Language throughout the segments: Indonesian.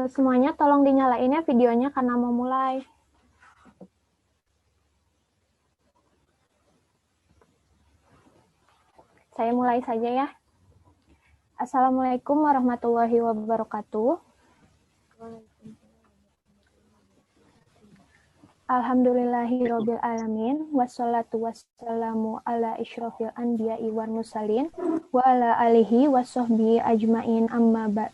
Semuanya tolong dinyalain ya videonya karena mau mulai. Saya mulai saja ya. Assalamualaikum warahmatullahi wabarakatuh. Alhamdulillahirabbil alamin wassalatu wassalamu ala isyrofil anbiya'i wal mursalin wa ala alihi washabbihi ajmain amma ba'd.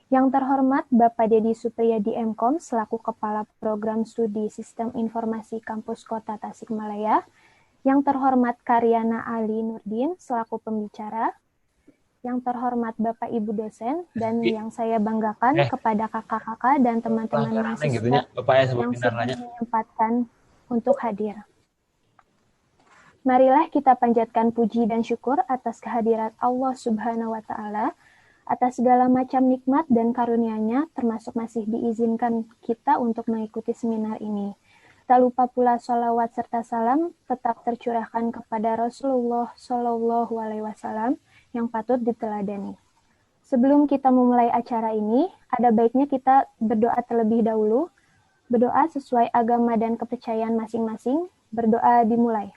Yang terhormat Bapak Dedi Supriyadi MKom selaku Kepala Program Studi Sistem Informasi Kampus Kota Tasikmalaya. Yang terhormat Karyana Ali Nurdin selaku pembicara. Yang terhormat Bapak Ibu dosen dan yang saya banggakan kepada kakak-kakak dan teman-teman mahasiswa yang sudah menyempatkan untuk hadir. Marilah kita panjatkan puji dan syukur atas kehadirat Allah Subhanahu wa Ta'ala, atas segala macam nikmat dan karunia-Nya, termasuk masih diizinkan kita untuk mengikuti seminar ini. Tak lupa pula sholawat serta salam tetap tercurahkan kepada Rasulullah Shallallahu Alaihi Wasallam yang patut diteladani. Sebelum kita memulai acara ini, ada baiknya kita berdoa terlebih dahulu. Berdoa sesuai agama dan kepercayaan masing-masing. Berdoa dimulai.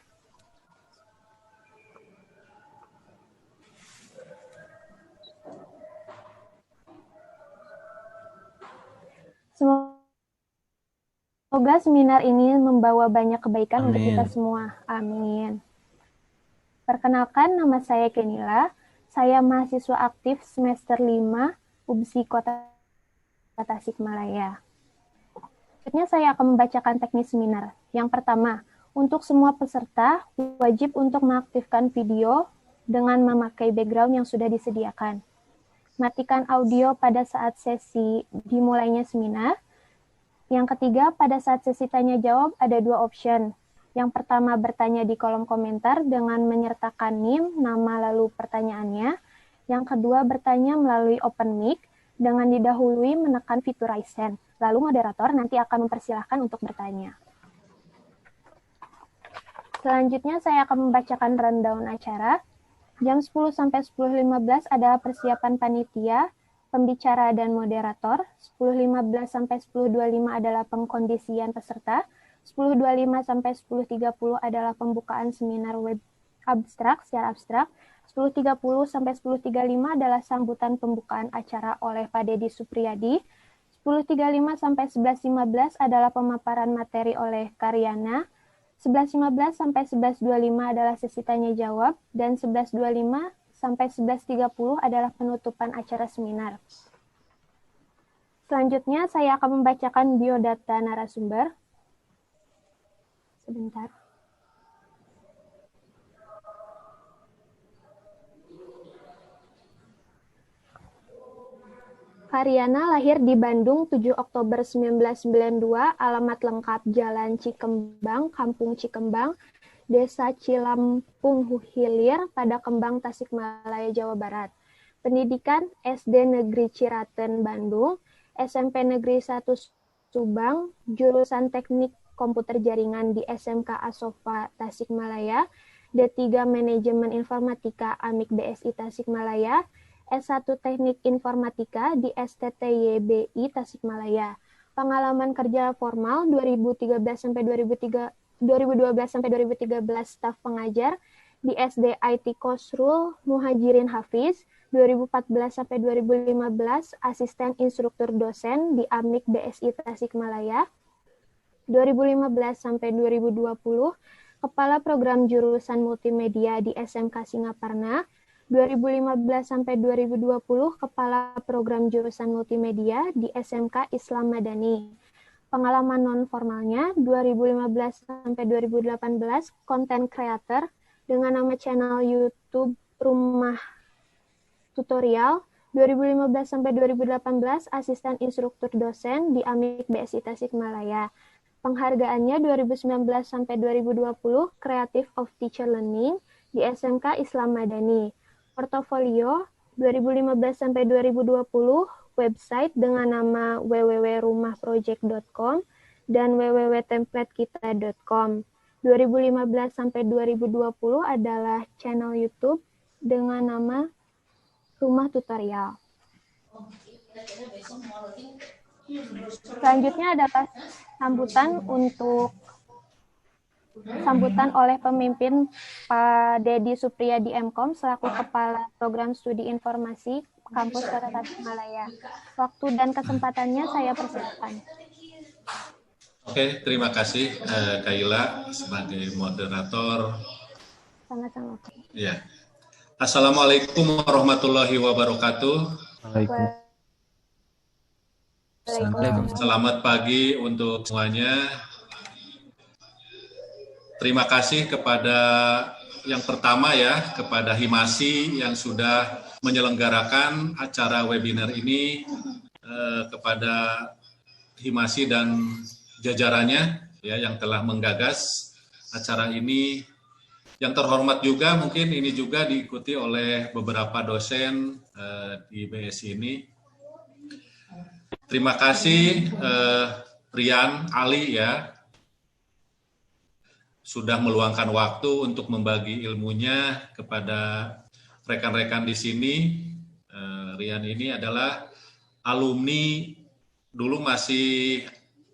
Semoga seminar ini membawa banyak kebaikan untuk kita semua. Amin. Perkenalkan, nama saya Kenila. Saya mahasiswa aktif semester 5 UBSI Kota Tasikmalaya. Selanjutnya saya akan membacakan teknis seminar. Yang pertama, untuk semua peserta wajib untuk mengaktifkan video dengan memakai background yang sudah disediakan. Matikan audio pada saat sesi dimulainya seminar. Yang ketiga, pada saat sesi tanya jawab ada 2 option. Yang pertama, bertanya di kolom komentar dengan menyertakan NIM, nama lalu pertanyaannya. Yang kedua, bertanya melalui open mic dengan didahului menekan fitur raise hand. Lalu moderator nanti akan mempersilahkan untuk bertanya. Selanjutnya saya akan membacakan rundown acara. Jam 10 sampai 10.15 adalah persiapan panitia, pembicara dan moderator. 10.15 sampai 10.25 adalah pengkondisian peserta. 10.25 sampai 10.30 adalah pembukaan seminar web abstrak secara abstrak. 10.30 sampai 10.35 adalah sambutan pembukaan acara oleh Pak Dedi Supriyadi. 10.35 sampai 11.15 adalah pemaparan materi oleh Karyana. 11.15 sampai 11.25 adalah sesi tanya jawab dan 11.25 sampai 11.30 adalah penutupan acara seminar. Selanjutnya saya akan membacakan biodata narasumber. Sebentar. Karyana lahir di Bandung 7 Oktober 1992, alamat lengkap Jalan Cikembang, Kampung Cikembang, Desa Cilampung Hilir, pada Kembang, Tasikmalaya, Jawa Barat. Pendidikan SD Negeri Ciraten, Bandung, SMP Negeri 1 Subang, jurusan Teknik Komputer Jaringan di SMK Asofa Tasikmalaya, D3 Manajemen Informatika Amik BSI Tasikmalaya, S1 Teknik Informatika di STTYBI Tasikmalaya. Pengalaman kerja formal 2012 sampai 2013 staf pengajar di SD IT Kosrul Muhajirin Hafiz, 2014 sampai 2015 asisten instruktur dosen di Amik BSI Tasikmalaya. 2015 sampai 2020 kepala program jurusan multimedia di SMK Singaparna. 2015 sampai 2020 kepala program jurusan multimedia di SMK Islam Madani. Pengalaman non formalnya 2015 sampai 2018 content creator dengan nama channel YouTube Rumah Tutorial. 2015 sampai 2018 asisten instruktur dosen di Amik BSI Tasikmalaya. Penghargaannya 2019 sampai 2020 Creative of Teacher Learning di SMK Islam Madani. Portofolio 2015 sampai 2020 website dengan nama www.rumahproject.com dan www.templatekita.com. 2015 sampai 2020 adalah channel YouTube dengan nama Rumah Tutorial. Selanjutnya adalah sambutan oleh pemimpin Pak Dedi Supriyadi MKOM selaku Kepala Program Studi Informasi Kampus Kota Tasikmalaya. Waktu dan kesempatannya saya persilakan. Oke, terima kasih Kaila sebagai moderator. Sama-sama. Ya. Assalamualaikum warahmatullahi wabarakatuh. Waalaikumsalam. Selamat pagi untuk semuanya. Terima kasih kepada yang pertama ya, kepada Himasi yang sudah menyelenggarakan acara webinar ini, kepada Himasi dan jajarannya ya yang telah menggagas acara ini. Yang terhormat juga mungkin ini juga diikuti oleh beberapa dosen di BSI ini. Terima kasih Rian Ali ya sudah meluangkan waktu untuk membagi ilmunya kepada rekan-rekan di sini. Rian ini adalah alumni dulu masih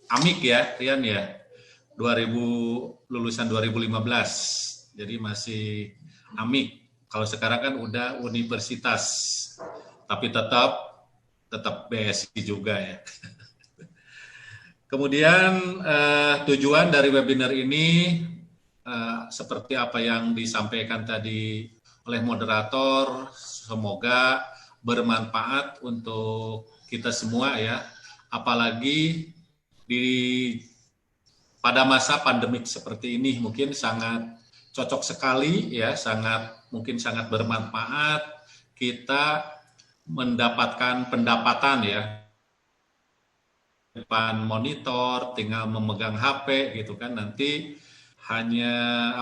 Amik ya, Rian ya, lulusan 2015. Jadi masih Amik. Kalau sekarang kan udah universitas, tapi tetap BSI juga ya. Kemudian tujuan dari webinar ini seperti apa yang disampaikan tadi oleh moderator, semoga bermanfaat untuk kita semua ya. Apalagi pada masa pandemik seperti ini mungkin sangat cocok sekali ya, mungkin sangat bermanfaat kita mendapatkan pendapatan ya depan monitor, tinggal memegang HP gitu kan, nanti hanya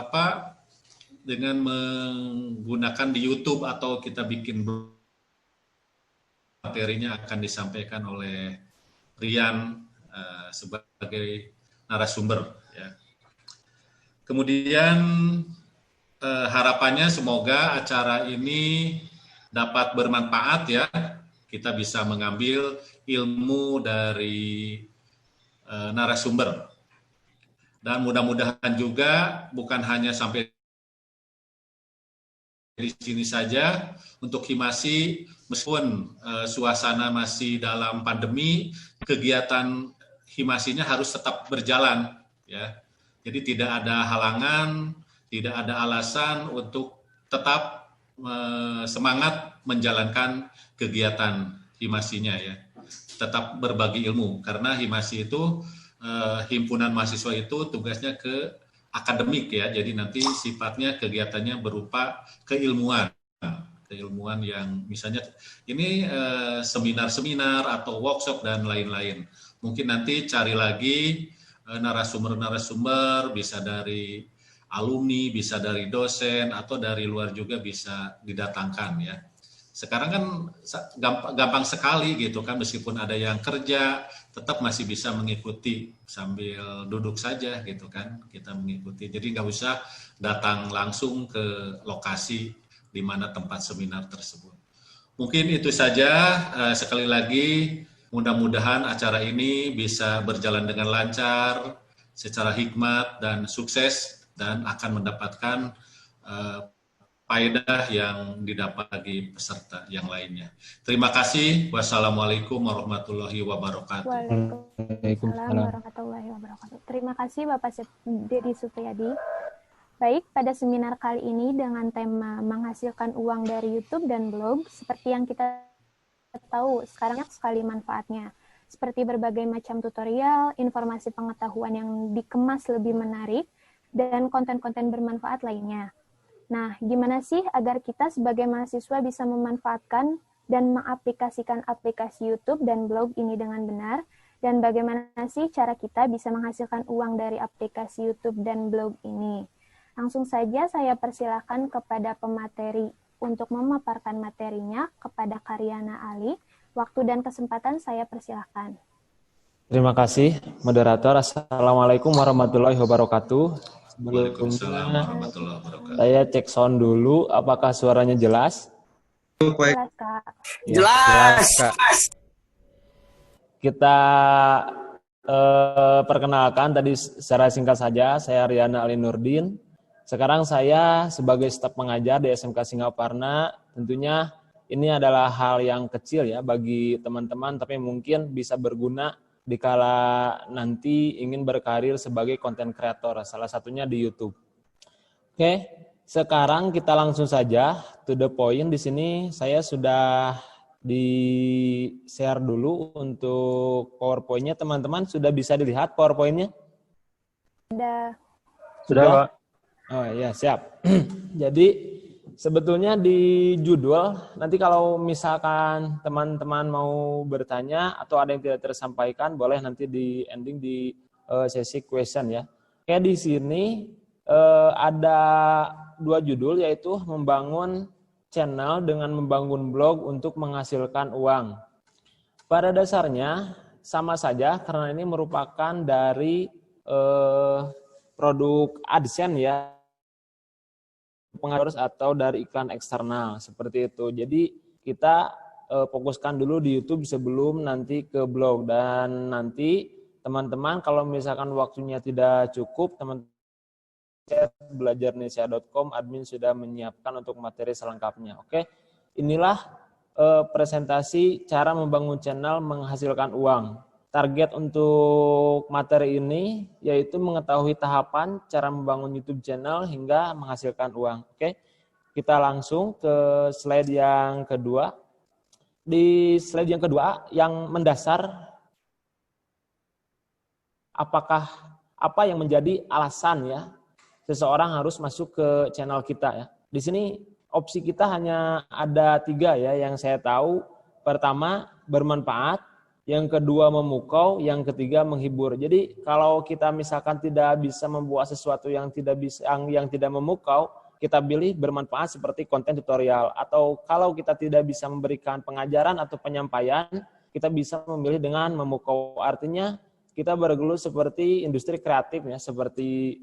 dengan menggunakan di YouTube atau kita bikin materinya akan disampaikan oleh Rian sebagai narasumber ya. Kemudian harapannya semoga acara ini dapat bermanfaat ya. Kita bisa mengambil ilmu dari narasumber. Dan mudah-mudahan juga bukan hanya sampai di sini saja untuk Himasi, meskipun suasana masih dalam pandemi, kegiatan Himasinya harus tetap berjalan ya. Jadi tidak ada halangan, tidak ada alasan untuk tetap semangat menjalankan kegiatan Himasinya ya. Tetap berbagi ilmu karena Himasi itu himpunan mahasiswa itu tugasnya ke akademik ya. Jadi nanti sifatnya kegiatannya berupa keilmuan yang misalnya ini seminar-seminar atau workshop dan lain-lain. Mungkin nanti cari lagi narasumber-narasumber, bisa dari alumni, bisa dari dosen, atau dari luar juga bisa didatangkan ya. Sekarang kan gampang sekali gitu kan, meskipun ada yang kerja, tetap masih bisa mengikuti sambil duduk saja gitu kan, kita mengikuti. Jadi nggak usah datang langsung ke lokasi di mana tempat seminar tersebut. Mungkin itu saja, sekali lagi mudah-mudahan acara ini bisa berjalan dengan lancar, secara hikmat dan sukses, dan akan mendapatkan faedah yang didapat bagi peserta yang lainnya. Terima kasih. Wassalamualaikum warahmatullahi wabarakatuh. Waalaikumsalam warahmatullahi wabarakatuh. Terima kasih Bapak Dedi Supriyadi. Baik, pada seminar kali ini dengan tema menghasilkan uang dari YouTube dan blog, seperti yang kita tahu sekarang banyak sekali manfaatnya, seperti berbagai macam tutorial, informasi pengetahuan yang dikemas lebih menarik, dan konten-konten bermanfaat lainnya. Nah, gimana sih agar kita sebagai mahasiswa bisa memanfaatkan dan mengaplikasikan aplikasi YouTube dan blog ini dengan benar, dan bagaimana sih cara kita bisa menghasilkan uang dari aplikasi YouTube dan blog ini? Langsung saja saya persilakan kepada pemateri untuk memaparkan materinya kepada Karyana Ali. Waktu dan kesempatan saya persilakan. Terima kasih, moderator. Assalamualaikum warahmatullahi wabarakatuh. Sebelumnya, saya cek sound dulu, apakah suaranya jelas? Jelas, Kak. Ya, jelas, Kak. Kita perkenalkan tadi secara singkat saja, saya Riana Ali Nurdin. Sekarang saya sebagai staf pengajar di SMK Singaparna, tentunya ini adalah hal yang kecil ya bagi teman-teman, tapi mungkin bisa berguna dikala nanti ingin berkarir sebagai konten kreator, salah satunya di YouTube. Oke, sekarang kita langsung saja to the point. Di sini saya sudah di-share dulu untuk PowerPoint-nya. Teman-teman sudah bisa dilihat PowerPoint-nya? Sudah, Pak. Oh iya, siap. Jadi sebetulnya di judul, nanti kalau misalkan teman-teman mau bertanya atau ada yang tidak tersampaikan, boleh nanti di ending di sesi question ya. Kayak di sini ada 2 judul, yaitu membangun channel dengan membangun blog untuk menghasilkan uang. Pada dasarnya sama saja karena ini merupakan dari produk AdSense ya, pengaruh atau dari iklan eksternal seperti itu. Jadi kita fokuskan dulu di YouTube sebelum nanti ke blog, dan nanti teman-teman kalau misalkan waktunya tidak cukup, teman-teman belajarnesia.com admin sudah menyiapkan untuk materi selengkapnya. Oke, inilah presentasi cara membangun channel menghasilkan uang. Target untuk materi ini yaitu mengetahui tahapan cara membangun YouTube channel hingga menghasilkan uang. Oke, kita langsung ke slide yang kedua. Di slide yang kedua yang mendasar, apa yang menjadi alasan ya seseorang harus masuk ke channel kita ya. Di sini opsi kita hanya ada 3 ya yang saya tahu. Pertama, bermanfaat, yang kedua memukau, yang ketiga menghibur. Jadi kalau kita misalkan tidak bisa membuat sesuatu yang tidak memukau, kita pilih bermanfaat seperti konten tutorial. Atau kalau kita tidak bisa memberikan pengajaran atau penyampaian, kita bisa memilih dengan memukau. Artinya kita bergelut seperti industri kreatif ya, seperti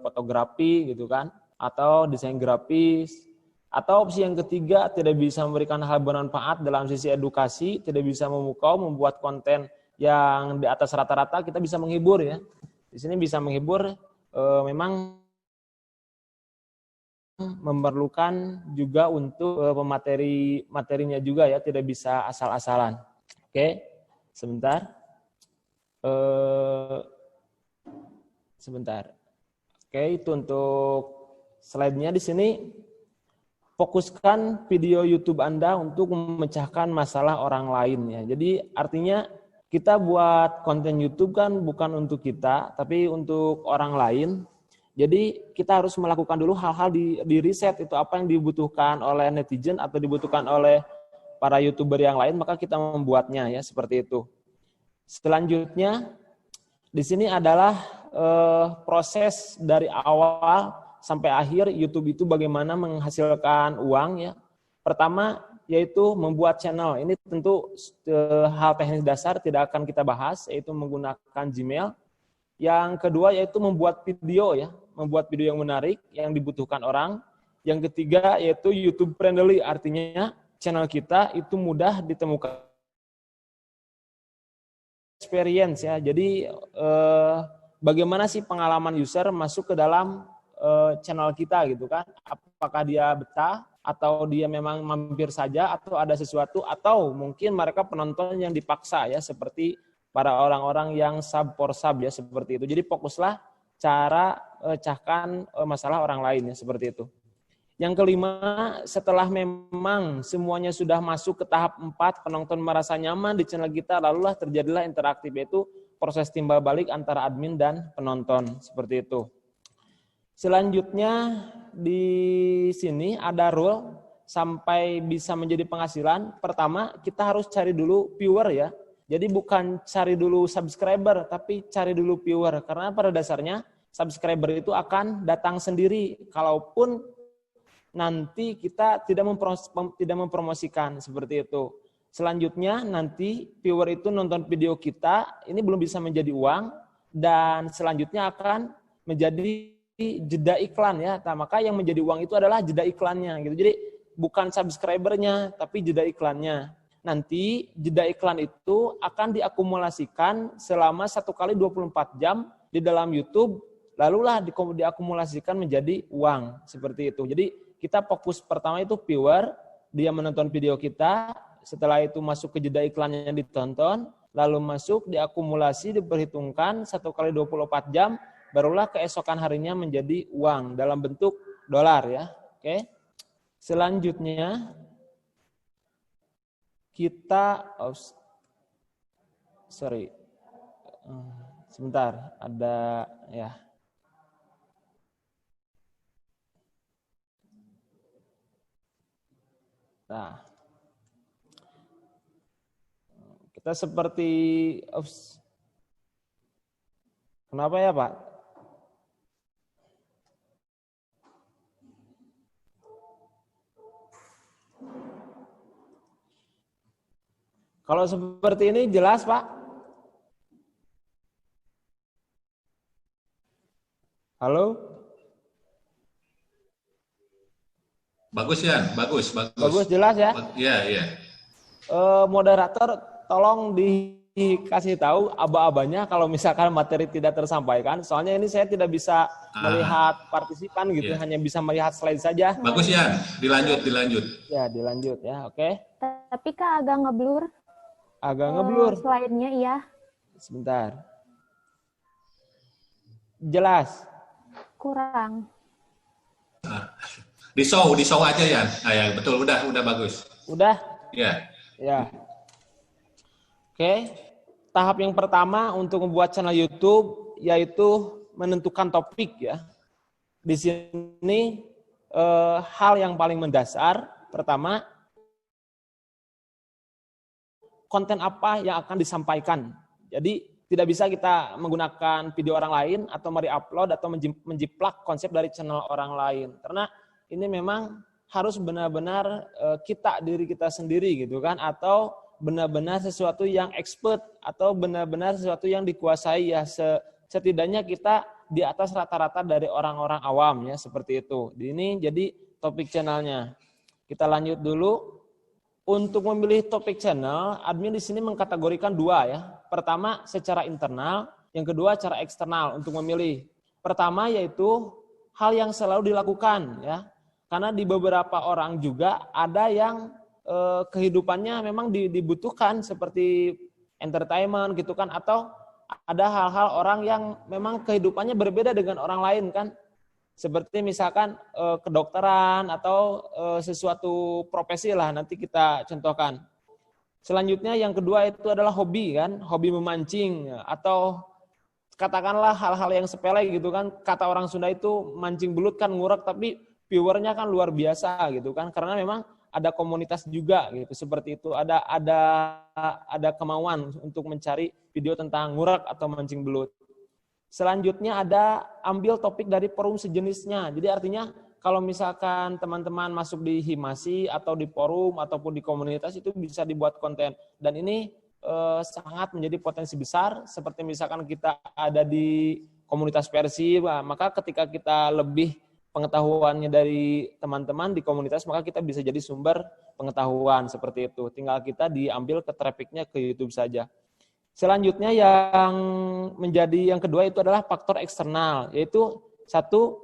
fotografi gitu kan, atau desain grafis. Atau opsi yang ketiga, tidak bisa memberikan hal bermanfaat dalam sisi edukasi, tidak bisa memukau, membuat konten yang di atas rata-rata, kita bisa menghibur ya. Di sini bisa menghibur, memang memerlukan juga untuk materinya juga ya, tidak bisa asal-asalan. Oke, sebentar. Oke, itu untuk slide-nya. Di sini fokuskan video YouTube Anda untuk memecahkan masalah orang lain ya. Jadi artinya kita buat konten YouTube kan bukan untuk kita, tapi untuk orang lain. Jadi kita harus melakukan dulu hal-hal di riset, itu apa yang dibutuhkan oleh netizen atau dibutuhkan oleh para YouTuber yang lain, maka kita membuatnya ya, seperti itu. Selanjutnya, di sini adalah proses dari awal sampai akhir YouTube itu bagaimana menghasilkan uang ya. Pertama yaitu membuat channel. Ini tentu hal teknis dasar tidak akan kita bahas, yaitu menggunakan Gmail. Yang kedua yaitu membuat video ya, membuat video yang menarik yang dibutuhkan orang. Yang ketiga yaitu YouTube friendly, artinya channel kita itu mudah ditemukan experience ya. Jadi bagaimana sih pengalaman user masuk ke dalam channel kita gitu kan? Apakah dia betah atau dia memang mampir saja atau ada sesuatu, atau mungkin mereka penonton yang dipaksa ya, seperti para orang-orang yang sub for sub ya, seperti itu. Jadi fokuslah cara cahkan masalah orang lain ya, seperti itu. Yang kelima, setelah memang semuanya sudah masuk ke tahap 4, penonton merasa nyaman di channel kita, lalulah terjadilah interaktif, yaitu proses timbal balik antara admin dan penonton, seperti itu. Selanjutnya di sini ada rule sampai bisa menjadi penghasilan. Pertama, kita harus cari dulu viewer ya. Jadi bukan cari dulu subscriber, tapi cari dulu viewer. Karena pada dasarnya subscriber itu akan datang sendiri, kalaupun nanti kita tidak mempromosikan, seperti itu. Selanjutnya nanti viewer itu nonton video kita, ini belum bisa menjadi uang, dan selanjutnya akan menjadi jeda iklan ya. Nah, maka yang menjadi uang itu adalah jeda iklannya gitu. Jadi bukan subscribernya, tapi jeda iklannya. nanti jeda iklan itu akan diakumulasikan selama 1 kali 24 jam di dalam YouTube, lalulah diakumulasikan menjadi uang, seperti itu. Jadi kita fokus pertama itu viewer, dia menonton video kita, setelah itu masuk ke jeda iklannya yang ditonton, lalu masuk diakumulasi, diperhitungkan 1 kali 24 jam, barulah keesokan harinya menjadi uang dalam bentuk dolar ya. Oke. Selanjutnya kita sebentar, ada ya. Nah, kita seperti kenapa ya Pak? Kalau seperti ini jelas Pak? Halo? Bagus ya, bagus. Bagus, jelas ya? Iya, iya. Moderator, tolong dikasih tahu aba-abanya kalau misalkan materi tidak tersampaikan. Soalnya ini saya tidak bisa melihat partisipan gitu, hanya bisa melihat slide saja. Bagus ya, dilanjut. Ya, dilanjut ya, oke. Tapi Kak agak ngeblur. Agak ngeblur. Slide-nya iya. Sebentar. Jelas? Kurang. Di show aja ya. Nah, ya betul, udah bagus. Udah? Iya. Ya. Oke. Tahap yang pertama untuk membuat channel YouTube yaitu menentukan topik ya. Di sini hal yang paling mendasar pertama, konten apa yang akan disampaikan. Jadi tidak bisa kita menggunakan video orang lain atau upload atau menjiplak konsep dari channel orang lain. Karena ini memang harus benar-benar diri kita sendiri gitu kan, atau benar-benar sesuatu yang expert atau benar-benar sesuatu yang dikuasai ya, setidaknya kita di atas rata-rata dari orang-orang awam ya, seperti itu. Ini jadi topik channelnya. Kita lanjut dulu. Untuk memilih topik channel, admin di sini mengkategorikan 2 ya. Pertama secara internal, yang kedua secara eksternal untuk memilih. Pertama yaitu hal yang selalu dilakukan ya. Karena di beberapa orang juga ada yang kehidupannya memang dibutuhkan seperti entertainment gitu kan, atau ada hal-hal orang yang memang kehidupannya berbeda dengan orang lain kan. Seperti misalkan kedokteran atau sesuatu profesi lah, nanti kita contohkan. Selanjutnya yang kedua itu adalah hobi kan, hobi memancing atau katakanlah hal-hal yang sepele gitu kan. Kata orang Sunda itu mancing belut kan ngurek, tapi viewernya kan luar biasa gitu kan, karena memang ada komunitas juga gitu, seperti itu. Ada kemauan untuk mencari video tentang ngurek atau mancing belut. Selanjutnya ada ambil topik dari forum sejenisnya. Jadi artinya kalau misalkan teman-teman masuk di Himasi atau di forum ataupun di komunitas itu bisa dibuat konten. Dan ini sangat menjadi potensi besar. Seperti misalkan kita ada di komunitas Persib, maka ketika kita lebih pengetahuannya dari teman-teman di komunitas, maka kita bisa jadi sumber pengetahuan seperti itu. Tinggal kita diambil ke trafficnya ke YouTube saja. Selanjutnya yang menjadi yang kedua itu adalah faktor eksternal, yaitu satu,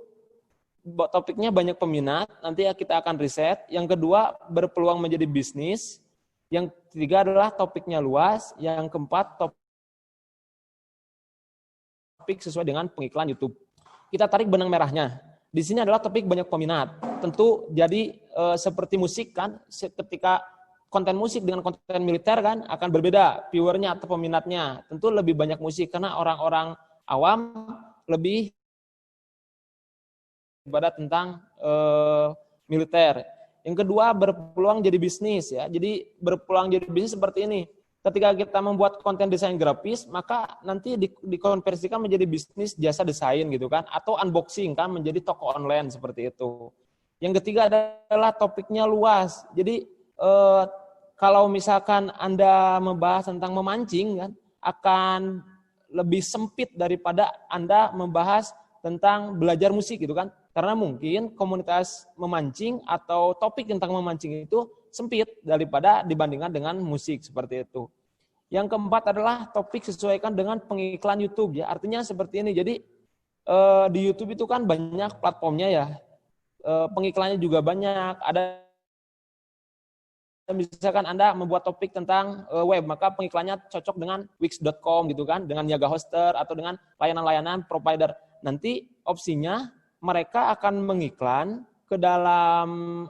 topiknya banyak peminat, nanti kita akan riset. Yang kedua, berpeluang menjadi bisnis. Yang ketiga adalah topiknya luas. Yang keempat, topik sesuai dengan pengiklan YouTube. Kita tarik benang merahnya. Di sini adalah topik banyak peminat. Tentu jadi seperti musik kan, ketika konten musik dengan konten militer kan akan berbeda viewernya atau peminatnya. Tentu lebih banyak musik karena orang-orang awam lebih pada tentang militer. Yang kedua, berpeluang jadi bisnis ya. Jadi berpeluang jadi bisnis seperti ini. Ketika kita membuat konten desain grafis, maka nanti dikonversikan menjadi bisnis jasa desain gitu kan, atau unboxing kan menjadi toko online seperti itu. Yang ketiga adalah topiknya luas. Jadi kalau misalkan Anda membahas tentang memancing kan, akan lebih sempit daripada Anda membahas tentang belajar musik gitu kan. Karena mungkin komunitas memancing atau topik tentang memancing itu sempit daripada dibandingkan dengan musik seperti itu. Yang keempat adalah topik sesuaikan dengan pengiklan YouTube ya. Artinya seperti ini. Jadi di YouTube itu kan banyak platformnya ya. Pengiklannya juga banyak. Ada misalkan Anda membuat topik tentang web, maka pengiklannya cocok dengan wix.com gitu kan, dengan Niaga Hoster atau dengan layanan-layanan provider. Nanti opsinya mereka akan mengiklan ke dalam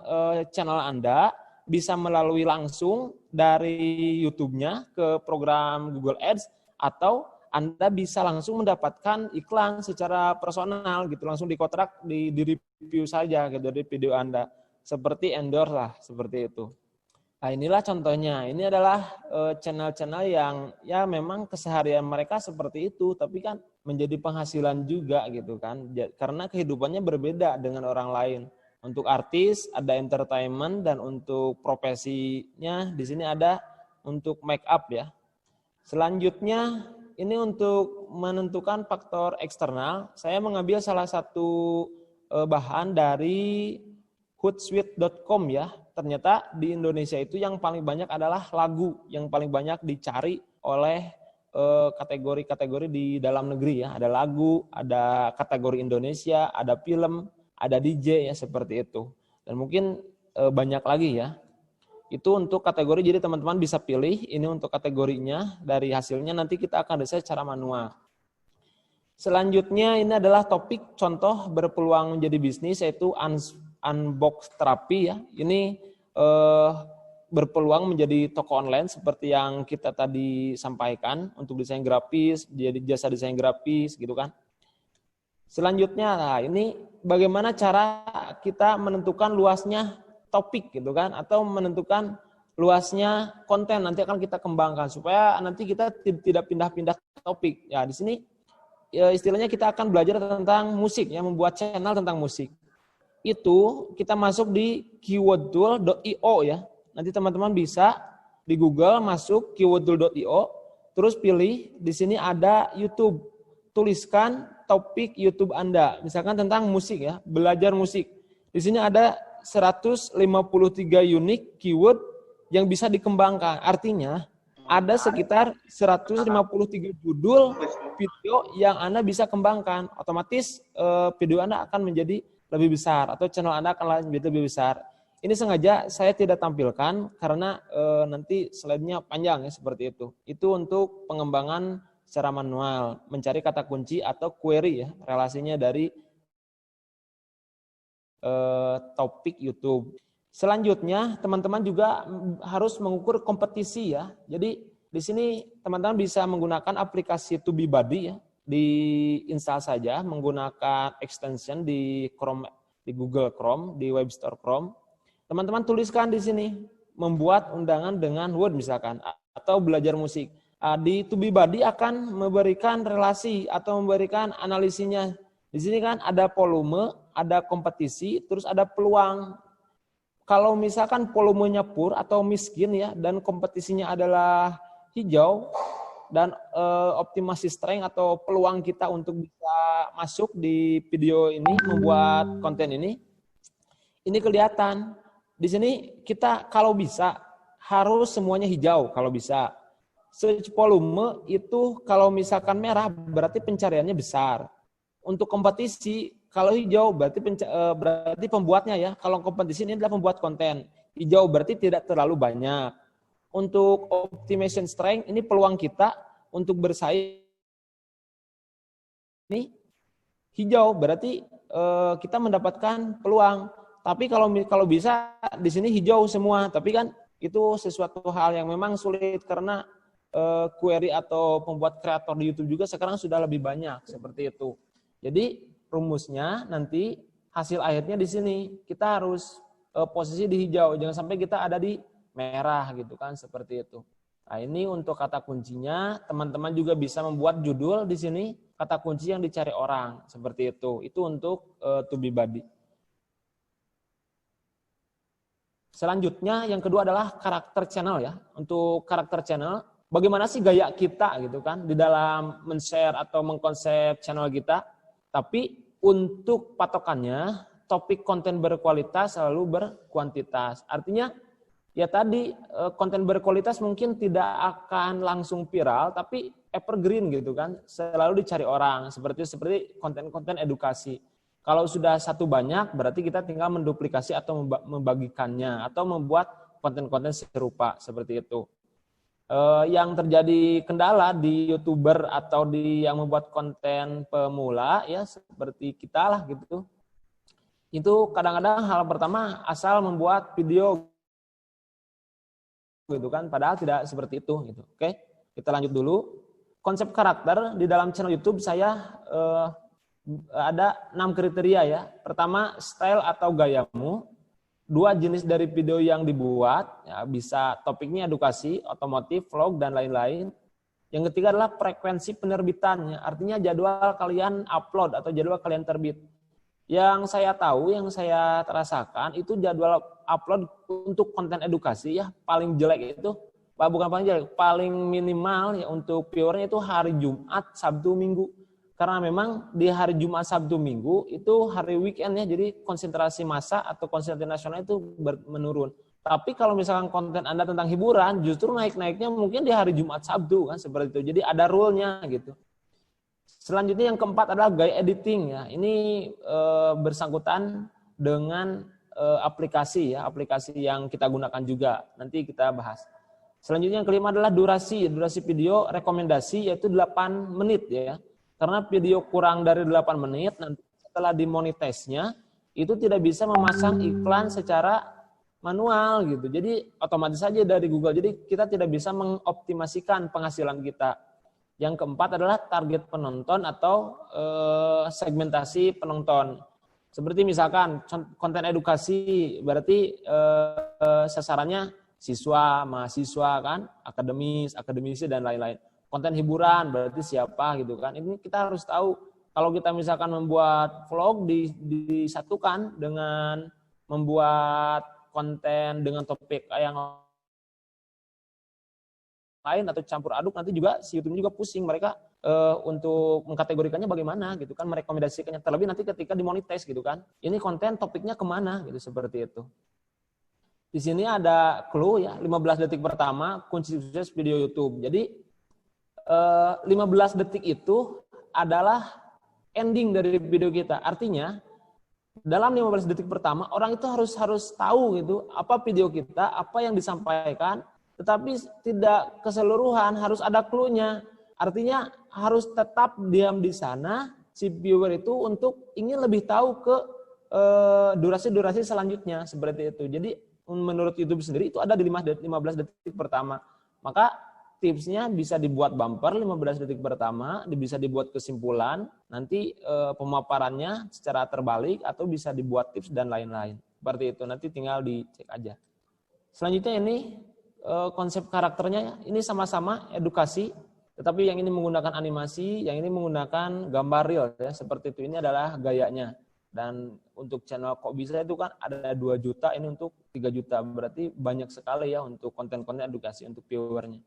channel Anda, bisa melalui langsung dari YouTube-nya ke program Google Ads, atau Anda bisa langsung mendapatkan iklan secara personal gitu, langsung dikontrak di review saja gitu dari video Anda. Seperti endorse lah, seperti itu. Nah, inilah contohnya. Ini adalah channel-channel yang ya memang keseharian mereka seperti itu, tapi kan menjadi penghasilan juga gitu kan. Karena kehidupannya berbeda dengan orang lain. Untuk artis ada entertainment, dan untuk profesinya di sini ada untuk make up ya. Selanjutnya ini untuk menentukan faktor eksternal. Saya mengambil salah satu bahan dari hootsuite.com ya. Ternyata di Indonesia itu yang paling banyak adalah lagu, yang paling banyak dicari oleh kategori-kategori di dalam negeri ya. Ada lagu, ada kategori Indonesia, ada film, ada DJ ya, seperti itu. Dan mungkin banyak lagi ya. Itu untuk kategori, jadi teman-teman bisa pilih ini untuk kategorinya, dari hasilnya nanti kita akan desain secara manual. Selanjutnya ini adalah topik contoh berpeluang menjadi bisnis, yaitu unbox terapi ya. Ini berpeluang menjadi toko online seperti yang kita tadi sampaikan untuk desain grafis, jadi jasa desain grafis gitu kan. Selanjutnya, nah ini bagaimana cara kita menentukan luasnya topik gitu kan, atau menentukan luasnya konten, nanti akan kita kembangkan supaya nanti kita tidak pindah-pindah topik. Ya di sini ya, istilahnya kita akan belajar tentang musik ya, membuat channel tentang musik. Itu kita masuk di keywordtool.io ya. Nanti teman-teman bisa di Google masuk keywordtool.io, terus pilih di sini ada YouTube. Tuliskan topik YouTube Anda, misalkan tentang musik ya, belajar musik. Di sini ada 153 unik keyword yang bisa dikembangkan. Artinya ada sekitar 153 judul video yang Anda bisa kembangkan. Otomatis video Anda akan menjadi lebih besar atau channel Anda akan menjadi lebih besar. Ini sengaja saya tidak tampilkan karena nanti slide-nya panjang ya, seperti itu. Itu untuk pengembangan secara manual, mencari kata kunci atau query ya, relasinya dari topik YouTube. Selanjutnya, teman-teman juga harus mengukur kompetisi ya. Jadi di sini teman-teman bisa menggunakan aplikasi TubeBuddy ya, diinstal saja menggunakan extension di Chrome, di Google Chrome, di Web Store Chrome. Teman-teman tuliskan di sini membuat undangan dengan Word misalkan, atau belajar musik. Di TubeBuddy akan memberikan relasi atau memberikan analisinya. Di sini kan ada volume, ada kompetisi, terus ada peluang. Kalau misalkan volumenya pur atau miskin ya, dan kompetisinya adalah hijau, dan optimasi strength atau peluang kita untuk bisa masuk di video ini, membuat konten ini kelihatan. Di sini kita kalau bisa harus semuanya hijau kalau bisa. Search volume itu kalau misalkan merah berarti pencariannya besar. Untuk kompetisi kalau hijau berarti pembuatnya ya. Kalau kompetisi ini adalah pembuat konten. Hijau berarti tidak terlalu banyak. Untuk optimization strength ini peluang kita untuk bersaing. Ini hijau berarti kita mendapatkan peluang. Tapi kalau bisa di sini hijau semua. Tapi kan itu sesuatu hal yang memang sulit karena query atau pembuat kreator di YouTube juga sekarang sudah lebih banyak seperti itu. Jadi rumusnya nanti hasil akhirnya di sini kita harus posisi di hijau, jangan sampai kita ada di merah gitu kan, seperti itu. Nah, ini untuk kata kuncinya, teman-teman juga bisa membuat judul di sini kata kunci yang dicari orang seperti itu. Itu untuk TubeBuddy. Selanjutnya yang kedua adalah karakter channel ya. Untuk karakter channel, bagaimana sih gaya kita gitu kan di dalam men-share atau mengkonsep channel kita. Tapi untuk patokannya topik konten berkualitas selalu berkuantitas. Artinya ya tadi konten berkualitas mungkin tidak akan langsung viral, tapi evergreen gitu kan, selalu dicari orang. Seperti konten-konten edukasi. Kalau sudah satu banyak, berarti kita tinggal menduplikasi atau membagikannya atau membuat konten-konten serupa seperti itu. Yang terjadi kendala di YouTuber atau yang membuat konten pemula ya seperti kita lah gitu. Itu kadang-kadang hal pertama asal membuat video gitu kan, padahal tidak seperti itu gitu. Oke, kita lanjut dulu. Konsep karakter di dalam channel YouTube saya ada 6 kriteria ya. Pertama, style atau gayamu. 2, jenis dari video yang dibuat, ya, bisa topiknya edukasi, otomotif, vlog, dan lain-lain. Yang ketiga adalah frekuensi penerbitannya, artinya jadwal kalian upload atau jadwal kalian terbit. Yang saya tahu, yang saya terasakan, itu jadwal upload untuk konten edukasi ya paling jelek itu, bukan paling jelek, paling minimal ya untuk viewernya itu hari Jumat, Sabtu, Minggu. Karena memang di hari Jumat, Sabtu, Minggu itu hari weekend ya, jadi konsentrasi massa atau konsentrasi nasional itu menurun. Tapi kalau misalkan konten Anda tentang hiburan, justru naik-naiknya mungkin di hari Jumat, Sabtu kan, seperti itu. Jadi ada rule-nya gitu. Selanjutnya yang keempat adalah gaya editing ya. Ini bersangkutan dengan aplikasi ya, aplikasi yang kita gunakan juga. Nanti kita bahas. Selanjutnya yang kelima adalah durasi video rekomendasi yaitu 8 menit ya. Karena video kurang dari 8 menit, nanti setelah dimonetize-nya, itu tidak bisa memasang iklan secara manual gitu. Jadi otomatis saja dari Google. Jadi kita tidak bisa mengoptimasikan penghasilan kita. Yang keempat adalah target penonton atau segmentasi penonton. Seperti misalkan konten edukasi, berarti sasarannya siswa, mahasiswa kan, akademisi dan lain-lain. Konten hiburan berarti siapa gitu kan. Ini kita harus tahu kalau kita misalkan membuat vlog disatukan dengan membuat konten dengan topik yang lain atau campur aduk, nanti juga si YouTube juga pusing mereka untuk mengkategorikannya bagaimana gitu kan, merekomendasikannya, terlebih nanti ketika dimonetize gitu kan. Ini konten topiknya kemana gitu, seperti itu. Di sini ada clue ya, 15 detik pertama kunci sukses video YouTube. Jadi 15 detik itu adalah ending dari video kita. Artinya dalam 15 detik pertama orang itu harus tahu gitu apa video kita, apa yang disampaikan, tetapi tidak keseluruhan, harus ada clue-nya. Artinya harus tetap diam di sana si viewer itu untuk ingin lebih tahu ke durasi-durasi selanjutnya seperti itu. Jadi menurut YouTube sendiri itu ada di 15 detik pertama. Maka tipsnya bisa dibuat bumper 15 detik pertama, bisa dibuat kesimpulan, nanti pemaparannya secara terbalik atau bisa dibuat tips dan lain-lain. Seperti itu, nanti tinggal dicek aja. Selanjutnya ini konsep karakternya, ini sama-sama edukasi, tetapi yang ini menggunakan animasi, yang ini menggunakan gambar real ya, seperti itu. Ini adalah gayanya. Dan untuk channel Kok Bisa itu kan ada 2 juta, ini untuk 3 juta. Berarti banyak sekali ya untuk konten-konten edukasi untuk viewernya.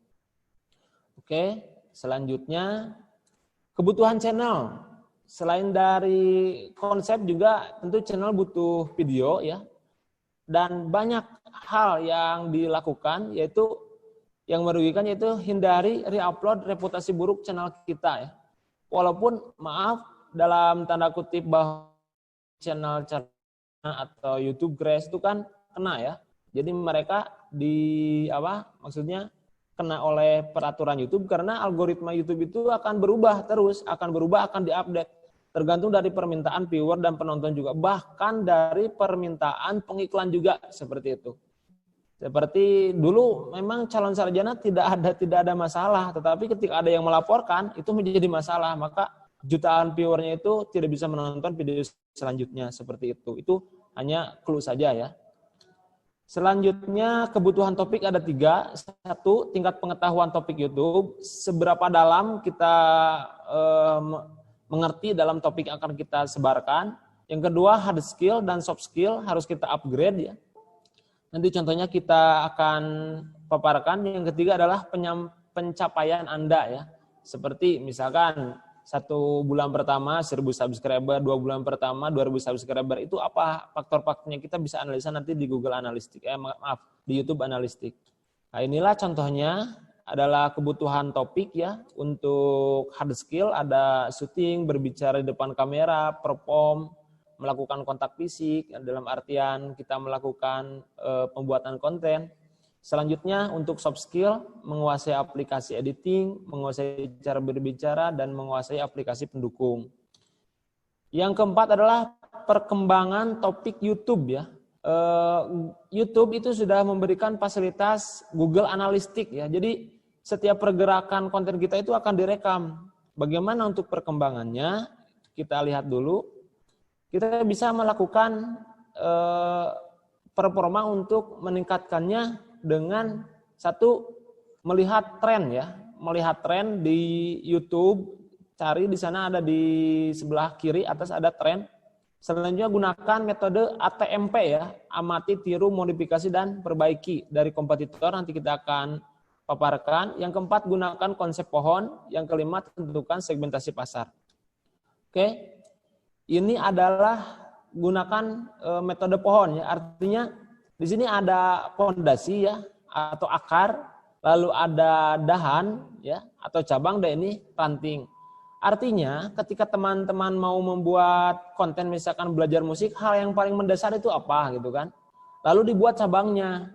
Oke, selanjutnya kebutuhan channel. Selain dari konsep juga tentu channel butuh video ya. Dan banyak hal yang dilakukan yaitu yang merugikan, yaitu hindari re-upload reputasi buruk channel kita ya. Walaupun maaf dalam tanda kutip bahwa channel atau YouTube Grace itu kan kena ya. Jadi mereka kena oleh peraturan YouTube karena algoritma YouTube itu akan berubah terus, akan diupdate. Tergantung dari permintaan viewer dan penonton juga, bahkan dari permintaan pengiklan juga seperti itu. Seperti dulu memang calon sarjana tidak ada masalah, tetapi ketika ada yang melaporkan itu menjadi masalah, maka jutaan viewernya itu tidak bisa menonton video selanjutnya seperti itu. Itu hanya clue saja ya. Selanjutnya kebutuhan topik ada 3. 1, tingkat pengetahuan topik YouTube. Seberapa dalam kita mengerti dalam topik yang akan kita sebarkan. Yang kedua, hard skill dan soft skill harus kita upgrade ya. Nanti contohnya kita akan paparkan. Yang ketiga adalah pencapaian Anda ya. Seperti misalkan 1 bulan pertama 1.000 subscriber, 2 bulan pertama 2.000 subscriber, itu apa faktor-faktornya, kita bisa analisa nanti di Google Analytics, di YouTube Analytics. Nah, inilah contohnya adalah kebutuhan topik ya. Untuk hard skill ada syuting, berbicara di depan kamera, perform, melakukan kontak fisik, dalam artian kita melakukan pembuatan konten. Selanjutnya untuk soft skill, menguasai aplikasi editing, menguasai cara berbicara, dan menguasai aplikasi pendukung. Yang keempat adalah perkembangan topik YouTube ya. YouTube itu sudah memberikan fasilitas Google Analytics ya. Jadi setiap pergerakan konten kita itu akan direkam. Bagaimana untuk perkembangannya? Kita lihat dulu. Kita bisa melakukan performa untuk meningkatkannya dengan satu, melihat tren ya, melihat tren di YouTube, cari di sana ada di sebelah kiri atas ada tren. Selanjutnya gunakan metode ATMP ya, amati, tiru, modifikasi, dan perbaiki dari kompetitor, nanti kita akan paparkan. Yang keempat, gunakan konsep pohon. Yang kelima, tentukan segmentasi pasar. Oke, ini adalah gunakan metode pohon ya, artinya di sini ada pondasi ya atau akar, lalu ada dahan ya atau cabang, dan ini ranting. Artinya ketika teman-teman mau membuat konten misalkan belajar musik, hal yang paling mendasar itu apa gitu kan? Lalu dibuat cabangnya.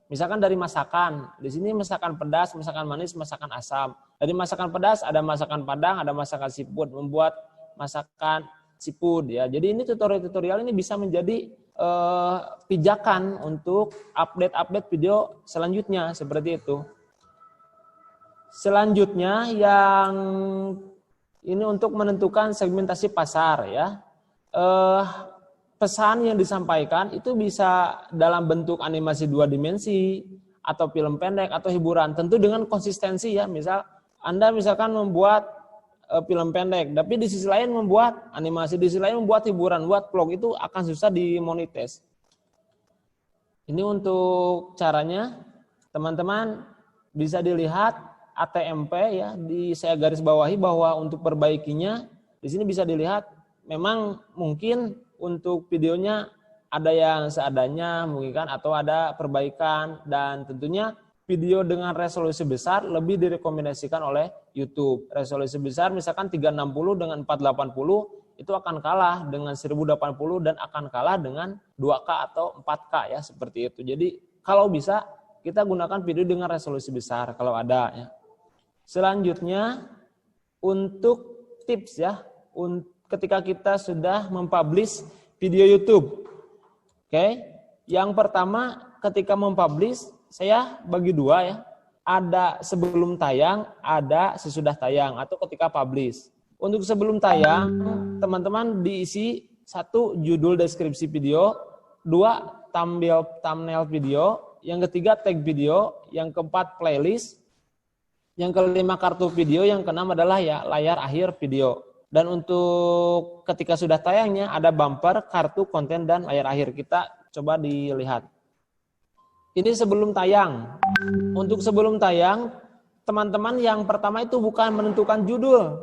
Misalkan dari masakan, di sini masakan pedas, masakan manis, masakan asam. Dari masakan pedas ada masakan Padang, ada masakan seafood, membuat masakan seafood ya. Jadi ini tutorial-tutorial ini bisa menjadi pijakan untuk update video selanjutnya seperti itu. Selanjutnya yang ini untuk menentukan segmentasi pasar ya. Pesan yang disampaikan itu bisa dalam bentuk animasi 2 dimensi atau film pendek atau hiburan, tentu dengan konsistensi ya. Misal Anda misalkan membuat film pendek, tapi di sisi lain membuat animasi, di sisi lain membuat hiburan, buat vlog, itu akan susah dimonetis. Ini untuk caranya, teman-teman bisa dilihat ATMP ya, saya garis bawahi bahwa untuk perbaikinya di sini bisa dilihat memang mungkin untuk videonya ada yang seadanya mungkin kan, atau ada perbaikan, dan tentunya video dengan resolusi besar lebih direkomendasikan oleh YouTube. Resolusi besar misalkan 360 dengan 480 itu akan kalah dengan 1080 dan akan kalah dengan 2K atau 4K ya, seperti itu. Jadi kalau bisa kita gunakan video dengan resolusi besar kalau ada ya. Selanjutnya untuk tips ya, ketika kita sudah mempublish video YouTube. Oke. Yang pertama ketika mempublish, saya bagi 2 ya, ada sebelum tayang, ada sesudah tayang atau ketika publish. Untuk sebelum tayang, teman-teman diisi 1 judul deskripsi video, 2 thumbnail video, yang ketiga tag video, yang keempat playlist, yang kelima kartu video, yang keenam adalah ya layar akhir video. Dan untuk ketika sudah tayangnya ada bumper, kartu konten, dan layar akhir. Kita coba dilihat. Ini sebelum tayang. Untuk sebelum tayang, teman-teman yang pertama itu bukan menentukan judul,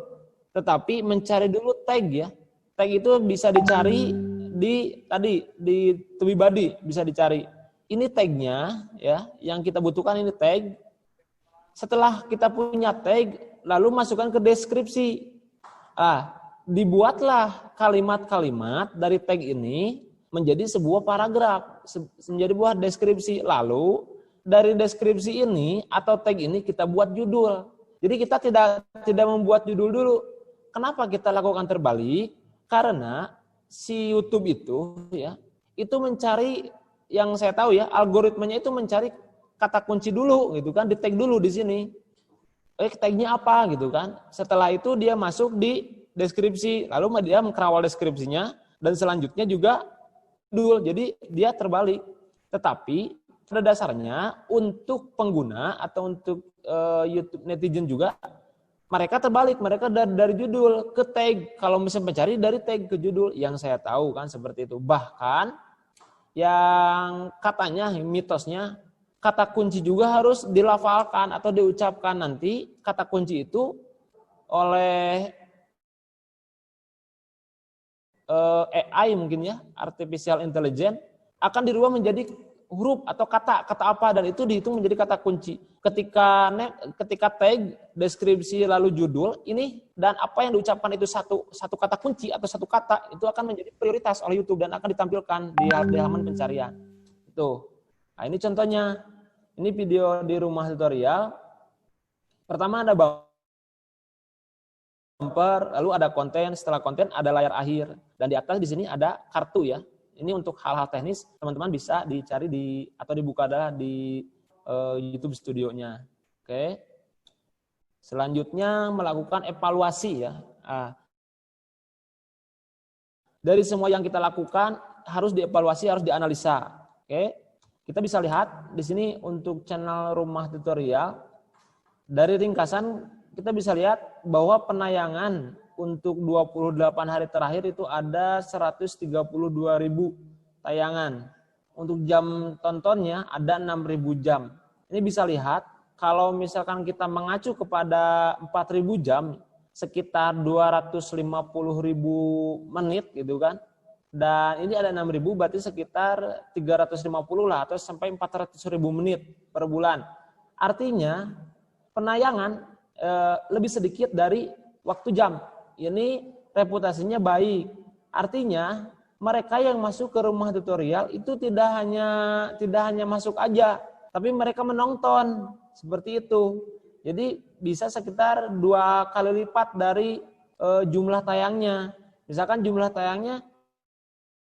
tetapi mencari dulu tag ya. Tag itu bisa dicari di Tubibadi, bisa dicari. Ini tagnya ya, yang kita butuhkan ini tag. Setelah kita punya tag, lalu masukkan ke deskripsi. Dibuatlah kalimat-kalimat dari tag ini menjadi sebuah paragraf, menjadi sebuah deskripsi. Lalu dari deskripsi ini atau tag ini kita buat judul. Jadi kita tidak membuat judul dulu. Kenapa kita lakukan terbalik? Karena si YouTube itu ya, itu mencari, yang saya tahu ya, algoritmanya itu mencari kata kunci dulu gitu kan, di tag dulu di sini. Tagnya apa gitu kan. Setelah itu dia masuk di deskripsi, lalu dia mengkerawal deskripsinya, dan selanjutnya juga judul. Jadi dia terbalik. Tetapi pada dasarnya untuk pengguna atau untuk YouTube netizen juga, mereka terbalik, mereka dari judul ke tag. Kalau misalnya mencari dari tag ke judul, yang saya tahu kan seperti itu. Bahkan yang katanya mitosnya, kata kunci juga harus dilafalkan atau diucapkan. Nanti kata kunci itu oleh AI mungkin ya, artificial intelligence, akan dirubah menjadi huruf atau kata apa, dan itu dihitung menjadi kata kunci. Ketika tag, deskripsi, lalu judul ini dan apa yang diucapkan itu satu kata kunci atau satu kata, itu akan menjadi prioritas oleh YouTube dan akan ditampilkan di halaman pencarian. Itu. Nah, ini contohnya. Ini video di rumah tutorial. Pertama ada bumper, lalu ada konten, setelah konten ada layar akhir, dan di atas di sini ada kartu ya. Ini untuk hal-hal teknis, teman-teman bisa dicari atau dibuka adalah di YouTube Studionya. Oke. Selanjutnya melakukan evaluasi ya. Dari semua yang kita lakukan harus dievaluasi, harus dianalisa. Oke. Kita bisa lihat di sini untuk channel rumah tutorial, dari ringkasan kita bisa lihat bahwa penayangan untuk 28 hari terakhir itu ada 132.000 tayangan. Untuk jam tontonnya ada 6.000 jam. Ini bisa lihat kalau misalkan kita mengacu kepada 4.000 jam, sekitar 250.000 menit gitu kan. Dan ini ada 6.000, berarti sekitar 350 lah atau sampai 400.000 menit per bulan. Artinya penayangan lebih sedikit dari waktu jam. Ini reputasinya baik. Artinya mereka yang masuk ke rumah tutorial itu tidak hanya masuk aja, tapi mereka menonton seperti itu. Jadi bisa sekitar 2 kali lipat dari jumlah tayangnya. Misalkan jumlah tayangnya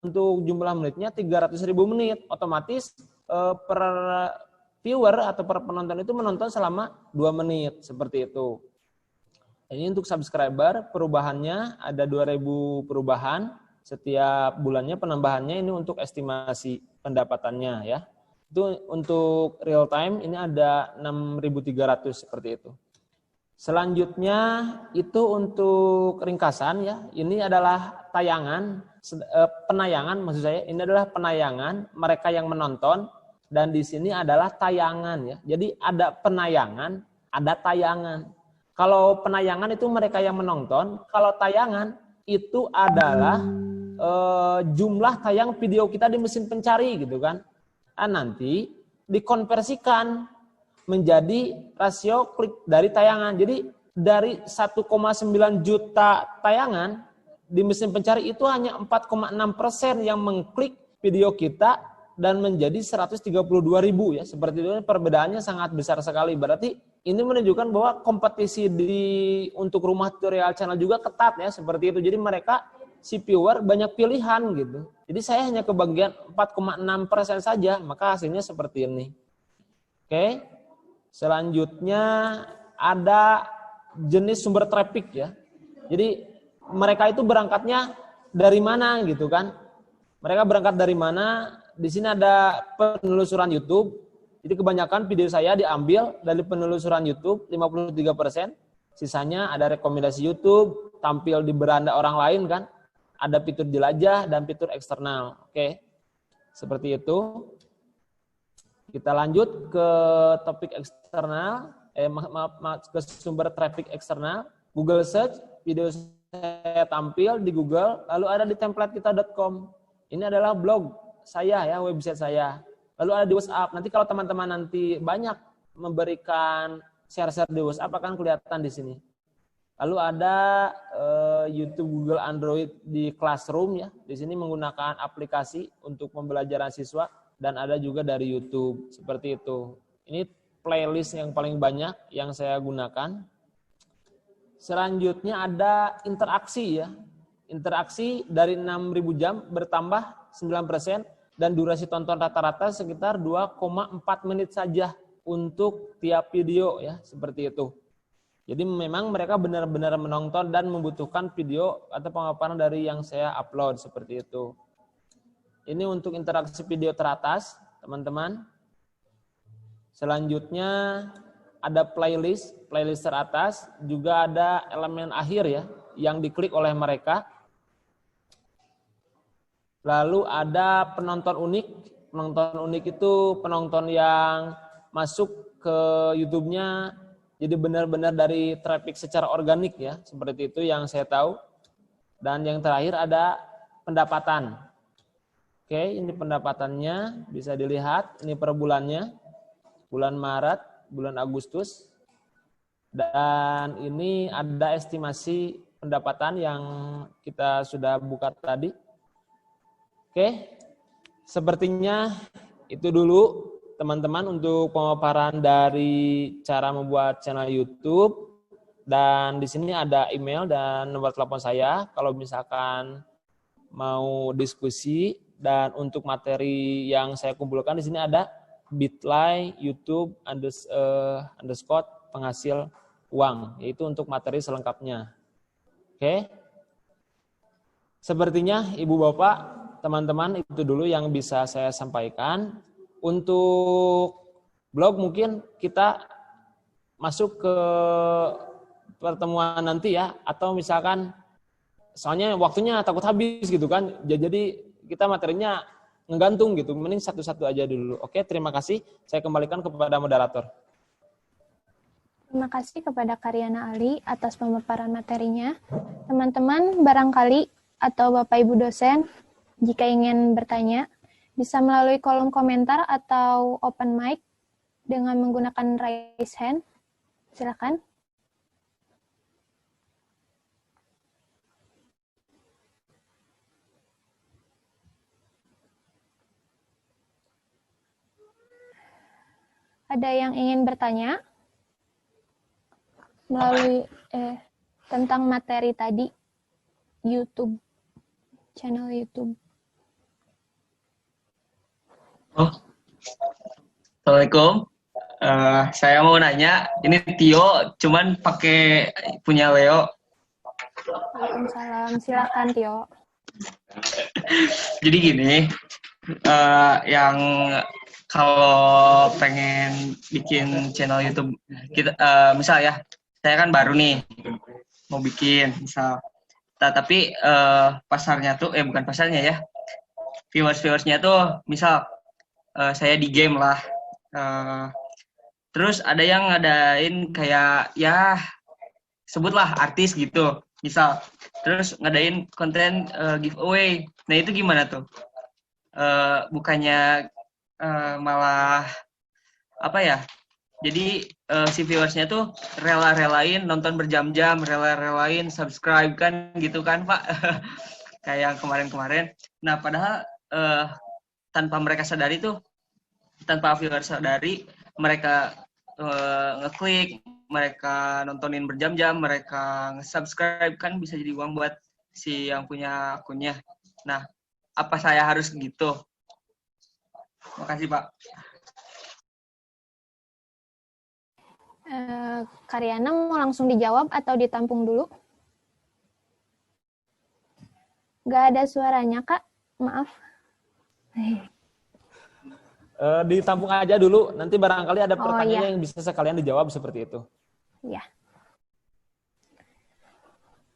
untuk jumlah menitnya 300.000 menit, otomatis per viewer atau per penonton itu menonton selama 2 menit, seperti itu. Ini untuk subscriber, perubahannya ada 2.000 perubahan setiap bulannya, penambahannya ini untuk estimasi pendapatannya ya. Itu untuk real time ini ada 6.300 seperti itu. Selanjutnya itu untuk ringkasan ya. Ini adalah penayangan maksud saya. Ini adalah penayangan mereka yang menonton, dan di sini adalah tayangan ya. Jadi ada penayangan, ada tayangan. Kalau penayangan itu mereka yang menonton, kalau tayangan itu adalah jumlah tayang video kita di mesin pencari gitu kan. Nah, nanti dikonversikan menjadi rasio klik dari tayangan. Jadi dari 1,9 juta tayangan di mesin pencari itu hanya 4,6% yang mengklik video kita dan menjadi 132.000 ya. Seperti itu, perbedaannya sangat besar sekali. Berarti ini menunjukkan bahwa kompetisi untuk rumah tutorial channel juga ketat ya, seperti itu. Jadi mereka si viewer banyak pilihan gitu. Jadi saya hanya kebagian 4,6% saja, maka hasilnya seperti ini. Oke. Selanjutnya ada jenis sumber traffic ya. Jadi mereka itu berangkatnya dari mana gitu kan? Mereka berangkat dari mana? Di sini ada penelusuran YouTube. Jadi kebanyakan video saya diambil dari penelusuran YouTube 53%. Sisanya ada rekomendasi YouTube, tampil di beranda orang lain kan? Ada fitur jelajah dan fitur eksternal. Oke. Seperti itu. Kita lanjut ke topik eksternal, ke sumber traffic eksternal. Google Search, video saya tampil di Google, lalu ada di templatekita.com. Ini adalah blog saya ya, website saya. Lalu ada di WhatsApp. Nanti kalau teman-teman nanti banyak memberikan share-share di WhatsApp akan kelihatan di sini. Lalu ada YouTube, Google, Android di Classroom ya. Di sini menggunakan aplikasi untuk pembelajaran siswa. Dan ada juga dari YouTube, seperti itu. Ini playlist yang paling banyak yang saya gunakan. Selanjutnya ada interaksi ya. Interaksi dari 6.000 jam bertambah 9%, dan durasi tonton rata-rata sekitar 2,4 menit saja untuk tiap video ya, seperti itu. Jadi memang mereka benar-benar menonton dan membutuhkan video atau pemaparan dari yang saya upload, seperti itu. Ini untuk interaksi video teratas, teman-teman. Selanjutnya ada playlist teratas, juga ada elemen akhir ya, yang diklik oleh mereka. Lalu ada penonton unik. Penonton unik itu penonton yang masuk ke YouTube-nya, jadi benar-benar dari traffic secara organik ya, seperti itu yang saya tahu. Dan yang terakhir ada pendapatan. Oke, ini pendapatannya bisa dilihat. Ini per bulannya, bulan Maret, bulan Agustus. Dan ini ada estimasi pendapatan yang kita sudah buka tadi. Oke, sepertinya itu dulu teman-teman untuk pemaparan dari cara membuat channel YouTube. Dan di sini ada email dan nomor telepon saya kalau misalkan mau diskusi. Dan untuk materi yang saya kumpulkan di sini ada bit.ly YouTube underscore penghasil uang, yaitu untuk materi selengkapnya. Oke. Sepertinya Ibu Bapak, teman-teman, itu dulu yang bisa saya sampaikan. Untuk blog mungkin kita masuk ke pertemuan nanti ya, atau misalkan soalnya waktunya takut habis gitu kan, jadi kita materinya ngegantung gitu, mending satu-satu aja dulu. Oke, terima kasih. Saya kembalikan kepada moderator. Terima kasih kepada Karyana Ali atas pemaparan materinya. Teman-teman, barangkali atau Bapak Ibu dosen, jika ingin bertanya, bisa melalui kolom komentar atau open mic dengan menggunakan raise hand. Silakan. Ada yang ingin bertanya melalui tentang materi tadi YouTube, channel YouTube. Oh, Assalamualaikum. Saya mau nanya, ini Tio, cuman pakai punya Leo. Waalaikumsalam, silakan Tio. Jadi gini, yang kalau pengen bikin channel YouTube, kita, misal ya, saya kan baru nih mau bikin, misal. Tapi pasarnya tuh, bukan pasarnya ya, viewersnya tuh, misal saya di game lah. Terus ada yang ngadain kayak ya sebutlah artis gitu, misal. Terus ngadain konten giveaway. Nah itu gimana tuh? Bukannya malah apa ya? Jadi si viewersnya tuh rela-relain nonton berjam-jam, rela-relain subscribe kan gitu kan Pak? Kayak kemarin-kemarin. Nah padahal tanpa mereka sadari tuh, tanpa viewer sadari, mereka ngeklik, mereka nontonin berjam-jam, mereka nge-subscribe, kan bisa jadi uang buat si yang punya akunnya. Nah, apa saya harus gitu? Makasih Pak. Karyana mau langsung dijawab atau ditampung dulu? Nggak ada suaranya Kak, maaf. Ditampung aja dulu, nanti barangkali ada pertanyaan iya. yang bisa sekalian dijawab seperti itu. Iya.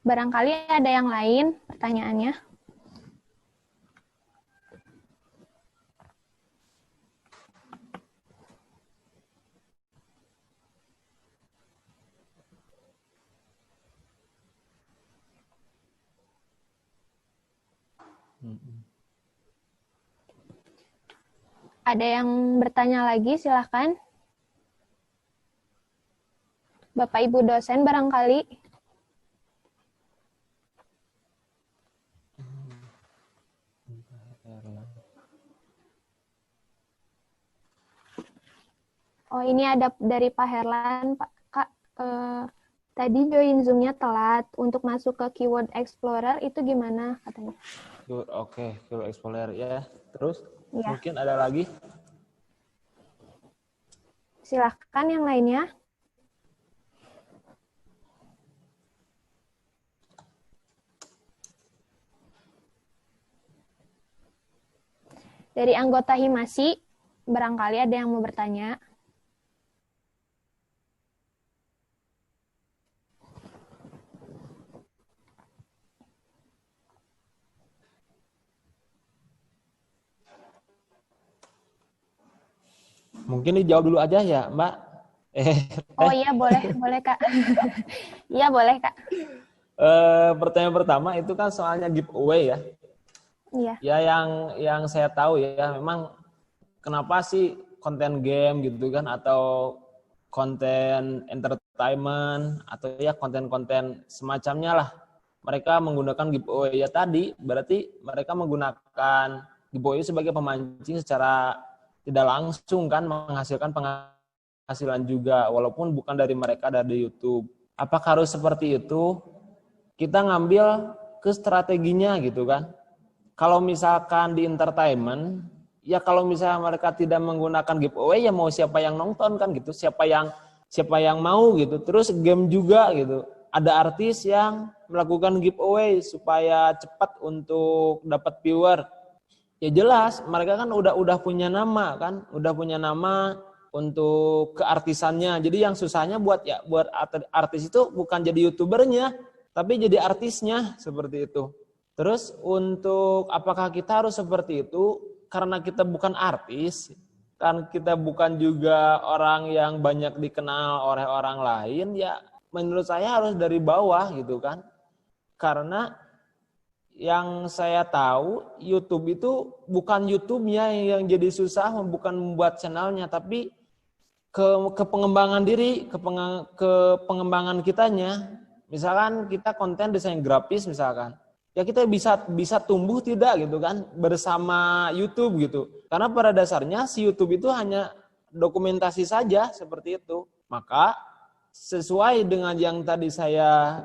Barangkali ada yang lain pertanyaannya. Ada yang bertanya lagi, silahkan. Bapak Ibu dosen barangkali. Oh, ini ada dari Pak Herlan, Pak. Kak, tadi join Zoom-nya telat. Untuk masuk ke Keyword Explorer itu gimana katanya? Oke, Keyword Explorer ya. Terus? Ya. Mungkin ada lagi? Silahkan yang lainnya. Dari anggota Himasi, barangkali ada yang mau bertanya. Mungkin dijawab dulu aja ya, Mbak. Oh iya, boleh Kak. Iya boleh Kak. Pertanyaan pertama itu kan soalnya giveaway ya. Iya. Ya yang saya tahu ya memang kenapa sih konten game gitu kan atau konten entertainment atau ya konten-konten semacamnya lah. Mereka menggunakan giveaway ya tadi, berarti mereka menggunakan giveaway sebagai pemancing secara tidak langsung kan menghasilkan penghasilan juga walaupun bukan dari mereka dari YouTube. Apakah harus seperti itu? Kita ngambil ke strateginya gitu kan. Kalau misalkan di entertainment, ya kalau misalnya mereka tidak menggunakan giveaway, ya mau siapa yang nonton kan gitu, siapa yang mau gitu. Terus game juga gitu. Ada artis yang melakukan giveaway supaya cepat untuk dapat viewer. Ya jelas, mereka kan udah punya nama kan, udah punya nama untuk keartisannya. Jadi yang susahnya buat artis itu bukan jadi YouTubernya, tapi jadi artisnya seperti itu. Terus untuk apakah kita harus seperti itu? Karena kita bukan artis, kan kita bukan juga orang yang banyak dikenal oleh orang lain, ya menurut saya harus dari bawah gitu kan. Karena yang saya tahu YouTube itu bukan YouTube-nya yang jadi susah, bukan membuat channelnya, tapi ke pengembangan diri, ke pengembangan kitanya. Misalkan kita konten desain grafis misalkan. Ya kita bisa tumbuh tidak gitu kan bersama YouTube gitu. Karena pada dasarnya si YouTube itu hanya dokumentasi saja seperti itu. Maka sesuai dengan yang tadi saya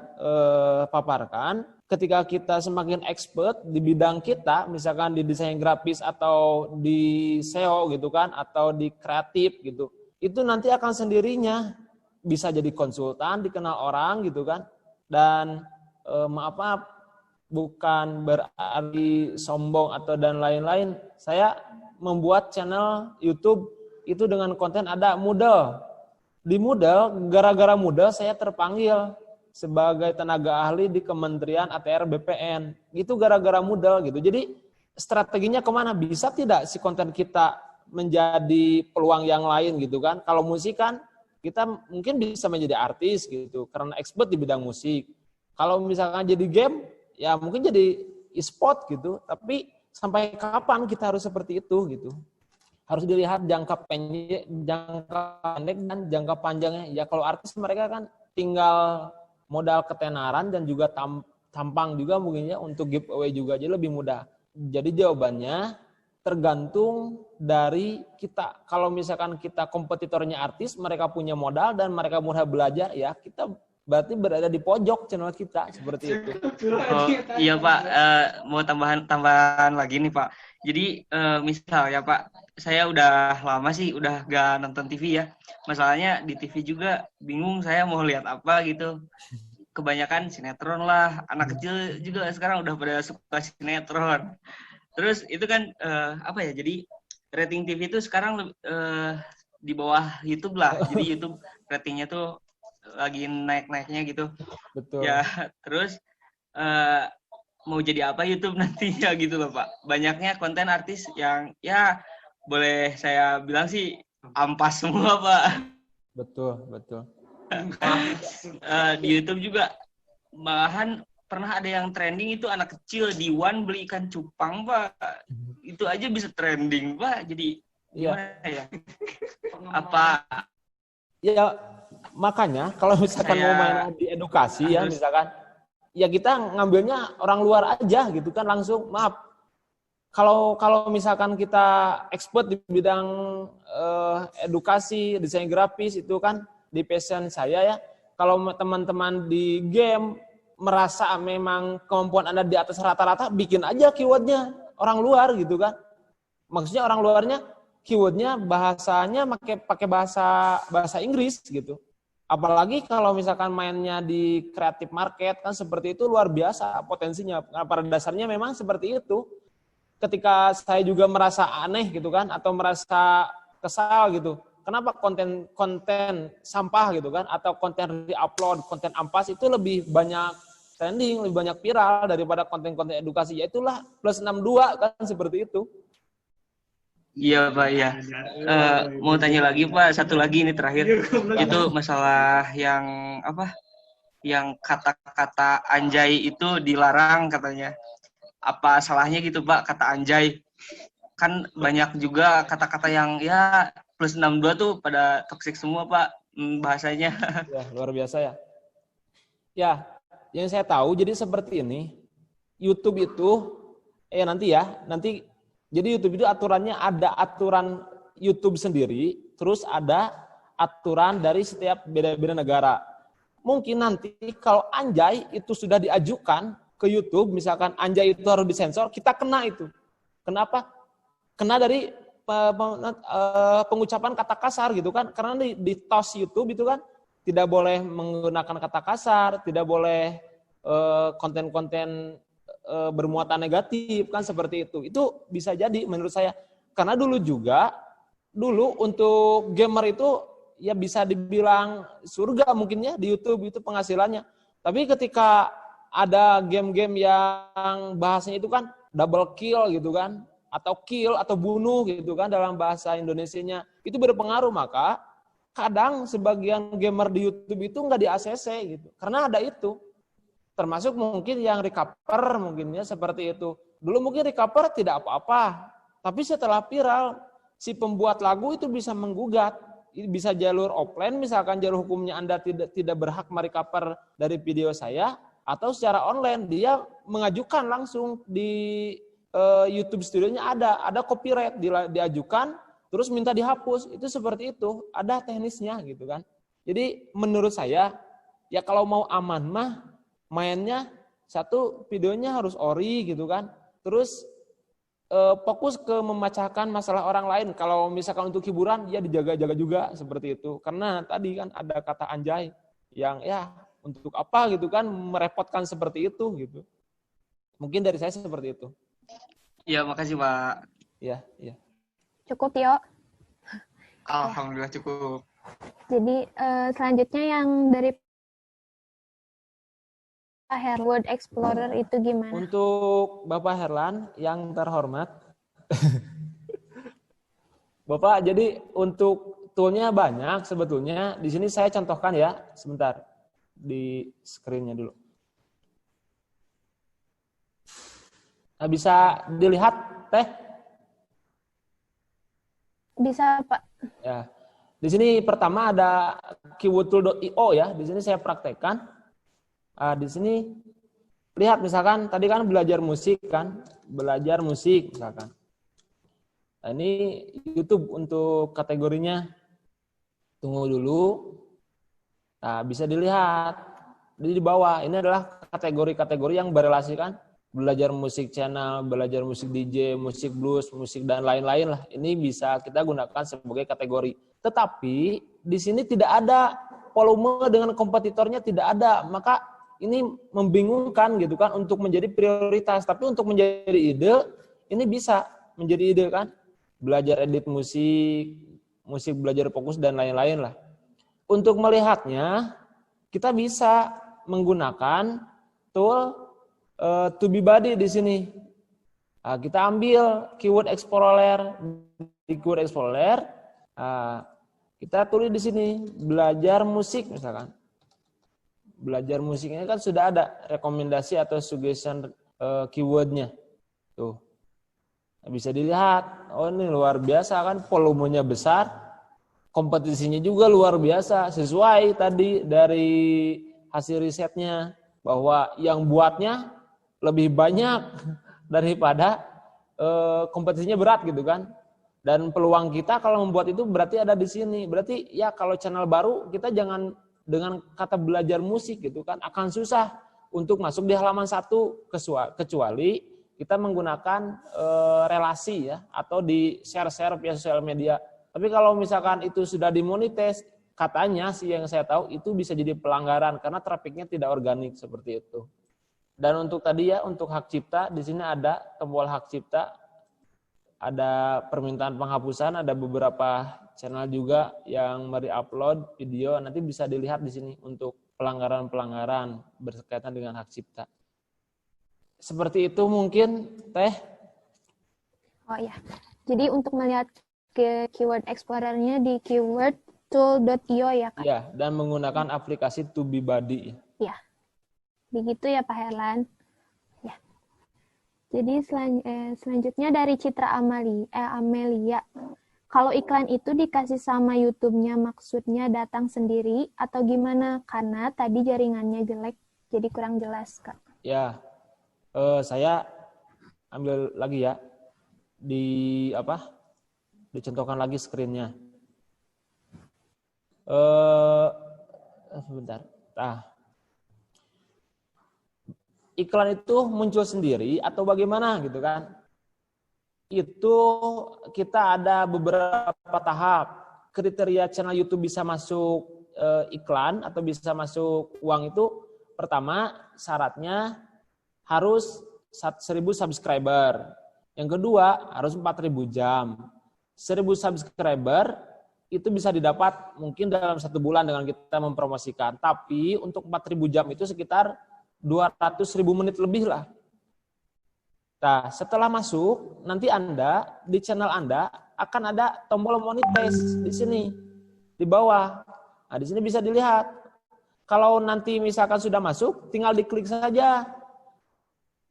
paparkan, ketika kita semakin expert di bidang kita, misalkan di desain grafis atau di SEO gitu kan, atau di kreatif gitu, itu nanti akan sendirinya bisa jadi konsultan, dikenal orang gitu kan. Dan maaf, bukan berarti sombong atau dan lain-lain. Saya membuat channel YouTube itu dengan konten ada Moodle. Di Moodle, gara-gara Moodle saya terpanggil sebagai tenaga ahli di Kementerian ATR BPN. Itu gara-gara Moodle gitu. Jadi strateginya kemana? Bisa tidak si konten kita menjadi peluang yang lain gitu kan? Kalau musik kan kita mungkin bisa menjadi artis gitu karena expert di bidang musik. Kalau misalkan jadi game, ya mungkin jadi e-sport gitu, tapi sampai kapan kita harus seperti itu gitu. Harus dilihat jangka pendek dan jangka panjangnya. Ya kalau artis mereka kan tinggal modal ketenaran dan juga tampang juga mungkin ya untuk giveaway juga jadi lebih mudah. Jadi jawabannya tergantung dari kita. Kalau misalkan kita kompetitornya artis, mereka punya modal dan mereka mudah belajar, ya kita berarti berada di pojok channel kita seperti itu. Oh, iya Pak, mau tambahan lagi nih Pak. Jadi misal ya Pak, saya udah lama sih udah gak nonton TV ya. Masalahnya di TV juga bingung saya mau lihat apa gitu. Kebanyakan sinetron lah. Anak kecil juga sekarang udah pada suka sinetron. Terus itu kan apa ya? Jadi rating TV itu sekarang di bawah YouTube lah. Jadi YouTube ratingnya tuh lagi naik-naiknya gitu. Betul. Ya, terus mau jadi apa YouTube nanti ya gitu loh Pak. Banyaknya konten artis yang ya boleh saya bilang sih ampas semua Pak. Betul. Di YouTube juga malahan pernah ada yang trending itu anak kecil di One beli ikan cupang Pak. Itu aja bisa trending Pak. Jadi gimana ya? Apa? Ya makanya kalau misalkan mau main di edukasi ya misalkan, ya kita ngambilnya orang luar aja gitu kan langsung. Maaf, kalau misalkan kita expert di bidang edukasi, desain grafis itu kan di passion saya ya. Kalau teman-teman di game merasa memang kemampuan Anda di atas rata-rata, bikin aja keywordnya orang luar gitu kan. Maksudnya orang luarnya keywordnya bahasanya pakai bahasa Inggris gitu. Apalagi kalau misalkan mainnya di creative market kan seperti itu luar biasa potensinya. Nah, pada dasarnya memang seperti itu. Ketika saya juga merasa aneh gitu kan atau merasa kesal gitu. Kenapa konten sampah gitu kan atau konten re-upload, konten ampas itu lebih banyak trending, lebih banyak viral daripada konten-konten edukasi. Ya itulah plus 62 kan seperti itu. Iya Pak, ya. Mau tanya lagi Pak, satu lagi ini terakhir. Itu masalah yang apa? Yang kata-kata anjay itu dilarang katanya. apa salahnya gitu Pak kata anjay? Kan banyak juga kata-kata yang ya plus 62 tuh pada toksik semua Pak bahasanya. Ya, luar biasa ya. Ya, yang saya tahu jadi seperti ini. YouTube itu nanti jadi YouTube itu aturannya ada aturan YouTube sendiri, terus ada aturan dari setiap beda-beda negara. Mungkin nanti kalau anjay itu sudah diajukan ke YouTube, misalkan anjay itu harus disensor, kita kena itu. Kenapa? Kena dari pengucapan kata kasar gitu kan, karena di TOS YouTube itu kan tidak boleh menggunakan kata kasar, tidak boleh konten-konten bermuatan negatif kan seperti itu. Itu bisa jadi menurut saya. Karena dulu untuk gamer itu ya bisa dibilang surga mungkinnya di YouTube itu penghasilannya. Tapi ketika ada game-game yang bahasanya itu kan double kill gitu kan, atau kill atau bunuh gitu kan dalam bahasa Indonesianya, itu berpengaruh. Maka kadang sebagian gamer di YouTube itu nggak di ACC gitu. Karena ada itu. Termasuk mungkin yang recover mungkinnya seperti itu. Dulu mungkin recover tidak apa-apa. Tapi setelah viral, si pembuat lagu itu bisa menggugat. Bisa jalur offline, misalkan jalur hukumnya Anda tidak berhak merecover dari video saya, atau secara online dia mengajukan langsung di YouTube studionya ada copyright diajukan, terus minta dihapus. Itu seperti itu, ada teknisnya gitu kan. Jadi menurut saya, ya kalau mau aman mah, mainnya satu videonya harus ori gitu kan, terus fokus ke memecahkan masalah orang lain. Kalau misalkan untuk hiburan ya dijaga-jaga juga seperti itu, karena tadi kan ada kata anjay yang ya untuk apa gitu kan merepotkan seperti itu gitu. Mungkin dari saya seperti itu. Iya, makasih Pak. Iya. Cukup Tio. Alhamdulillah cukup. Jadi selanjutnya yang dari Pak Herwood Explorer itu gimana? Untuk Bapak Herlan yang terhormat, Bapak, jadi untuk toolnya banyak sebetulnya. Di sini saya contohkan ya, sebentar di screen-nya dulu. Nah, bisa dilihat, Teh? Bisa, Pak. Ya. Di sini pertama ada keywordtool.io ya. Di sini saya praktekkan. Di sini lihat misalkan tadi kan belajar musik misalkan. Nah, ini YouTube untuk kategorinya. Tunggu dulu. Nah, bisa dilihat di bawah. Ini adalah kategori-kategori yang berelasikan belajar musik channel, belajar musik DJ, musik blues, musik dan lain-lain lah. Ini bisa kita gunakan sebagai kategori. Tetapi di sini tidak ada volume dengan kompetitornya, tidak ada. Maka ini membingungkan gitu kan untuk menjadi prioritas. Tapi untuk menjadi ide, ini bisa menjadi ide kan. Belajar edit musik belajar fokus dan lain-lain lah. Untuk melihatnya, kita bisa menggunakan tool TubeBuddy di sini. Nah, kita ambil keyword explorer. Di keyword explorer, kita tulis di sini belajar musik misalkan. Belajar musik ini kan sudah ada rekomendasi atau suggestion keywordnya. Tuh. Bisa dilihat, oh ini luar biasa kan, volumenya besar, kompetisinya juga luar biasa, sesuai tadi dari hasil risetnya, bahwa yang buatnya lebih banyak daripada kompetisinya berat gitu kan. Dan peluang kita kalau membuat itu berarti ada di sini. Berarti ya kalau channel baru kita jangan dengan kata belajar musik gitu kan, akan susah untuk masuk di halaman 1 kecuali kita menggunakan relasi ya, atau di share-share via sosial media. Tapi kalau misalkan itu sudah dimonetize, katanya sih yang saya tahu itu bisa jadi pelanggaran karena trafiknya tidak organik seperti itu. Dan untuk tadi ya, untuk hak cipta, di sini ada tombol hak cipta, ada permintaan penghapusan, ada beberapa channel juga yang mereupload video, nanti bisa dilihat di sini untuk pelanggaran-pelanggaran berkaitan dengan hak cipta. Seperti itu mungkin, Teh. Oh ya, jadi untuk melihat ke keyword explorer-nya di keywordtool.io ya Kak? Ya, dan menggunakan aplikasi TubeBuddy. Ya, begitu ya Pak Herlan. Ya. Jadi selanjutnya dari Citra Amelia. Kalau iklan itu dikasih sama YouTube-nya maksudnya datang sendiri atau gimana? Karena tadi jaringannya jelek, jadi kurang jelas, Kak. Ya, saya ambil lagi ya. Dicontohkan lagi screen-nya. Sebentar. Iklan itu muncul sendiri atau bagaimana gitu kan? Itu kita ada beberapa tahap. Kriteria channel YouTube bisa masuk iklan atau bisa masuk uang itu, pertama syaratnya harus 1.000 subscriber. Yang kedua harus 4.000 jam. 1.000 subscriber itu bisa didapat mungkin dalam 1 bulan dengan kita mempromosikan. Tapi untuk 4.000 jam itu sekitar 200.000 menit lebih lah. Nah, setelah masuk, nanti Anda, di channel Anda, akan ada tombol monetize di sini, di bawah. Nah, di sini bisa dilihat. Kalau nanti misalkan sudah masuk, tinggal diklik saja.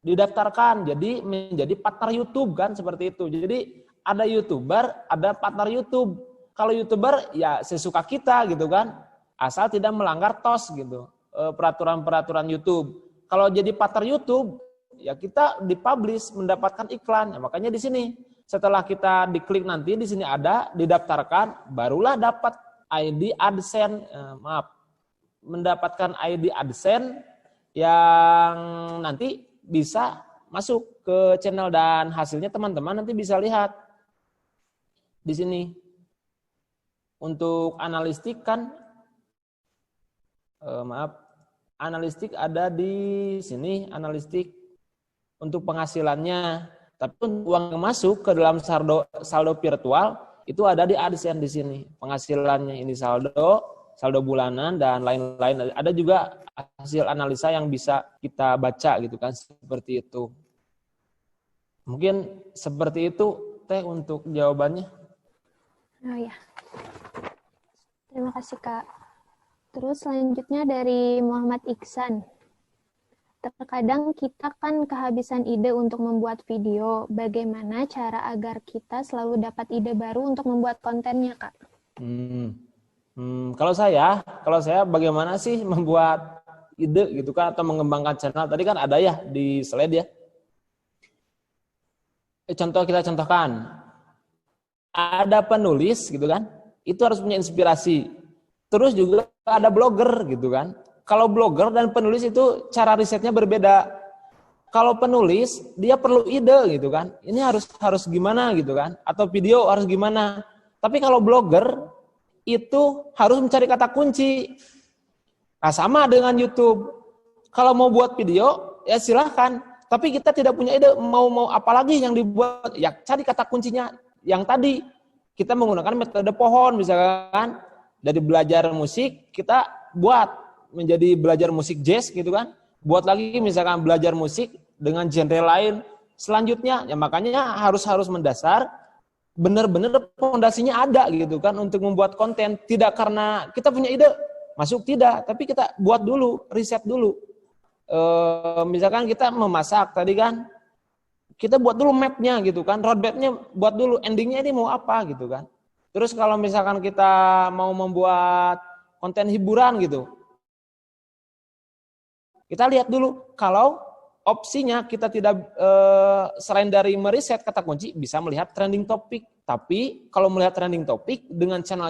Didaftarkan, jadi menjadi partner YouTube kan, seperti itu. Jadi, ada YouTuber, ada partner YouTube. Kalau YouTuber, ya sesuka kita gitu kan. Asal tidak melanggar TOS gitu, peraturan-peraturan YouTube. Kalau jadi partner YouTube, ya kita dipublish mendapatkan iklan. Ya, makanya di sini setelah kita diklik nanti di sini ada didaftarkan, barulah dapat ID AdSense, mendapatkan ID AdSense yang nanti bisa masuk ke channel dan hasilnya teman-teman nanti bisa lihat di sini. Untuk analistik kan, analistik ada di sini analistik. Untuk penghasilannya, tapi uang yang masuk ke dalam saldo virtual itu ada di AdSense di sini. Penghasilannya ini saldo bulanan dan lain-lain. Ada juga hasil analisa yang bisa kita baca gitu kan, seperti itu. Mungkin seperti itu Teh untuk jawabannya. Oh ya. Terima kasih, Kak. Terus selanjutnya dari Muhammad Iksan. Terkadang kita kan kehabisan ide untuk membuat video. Bagaimana cara agar kita selalu dapat ide baru untuk membuat kontennya, Kak? Kalau saya bagaimana sih membuat ide gitu kan atau mengembangkan channel? Tadi kan ada ya di slide ya. Kita contohkan. Ada penulis gitu kan, itu harus punya inspirasi. Terus juga ada blogger gitu kan. Kalau blogger dan penulis itu cara risetnya berbeda. Kalau penulis dia perlu ide gitu kan. Ini harus gimana gitu kan? Atau video harus gimana? Tapi kalau blogger itu harus mencari kata kunci. Nah, sama dengan YouTube. Kalau mau buat video ya silahkan. Tapi kita tidak punya ide mau apa lagi yang dibuat. Ya cari kata kuncinya yang tadi. Kita menggunakan metode pohon misalkan. Dari belajar musik kita buat menjadi belajar musik jazz gitu kan, buat lagi misalkan belajar musik dengan genre lain selanjutnya, ya makanya harus mendasar, benar-benar fondasinya ada gitu kan untuk membuat konten, tidak karena kita punya ide masuk tidak, tapi kita buat dulu, riset dulu. Misalkan kita memasak tadi kan, kita buat dulu mapnya gitu kan, roadmapnya buat dulu, endingnya ini mau apa gitu kan. Terus kalau misalkan kita mau membuat konten hiburan gitu, kita lihat dulu, kalau opsinya kita tidak selain dari meriset kata kunci, bisa melihat trending topik. Tapi kalau melihat trending topik dengan channel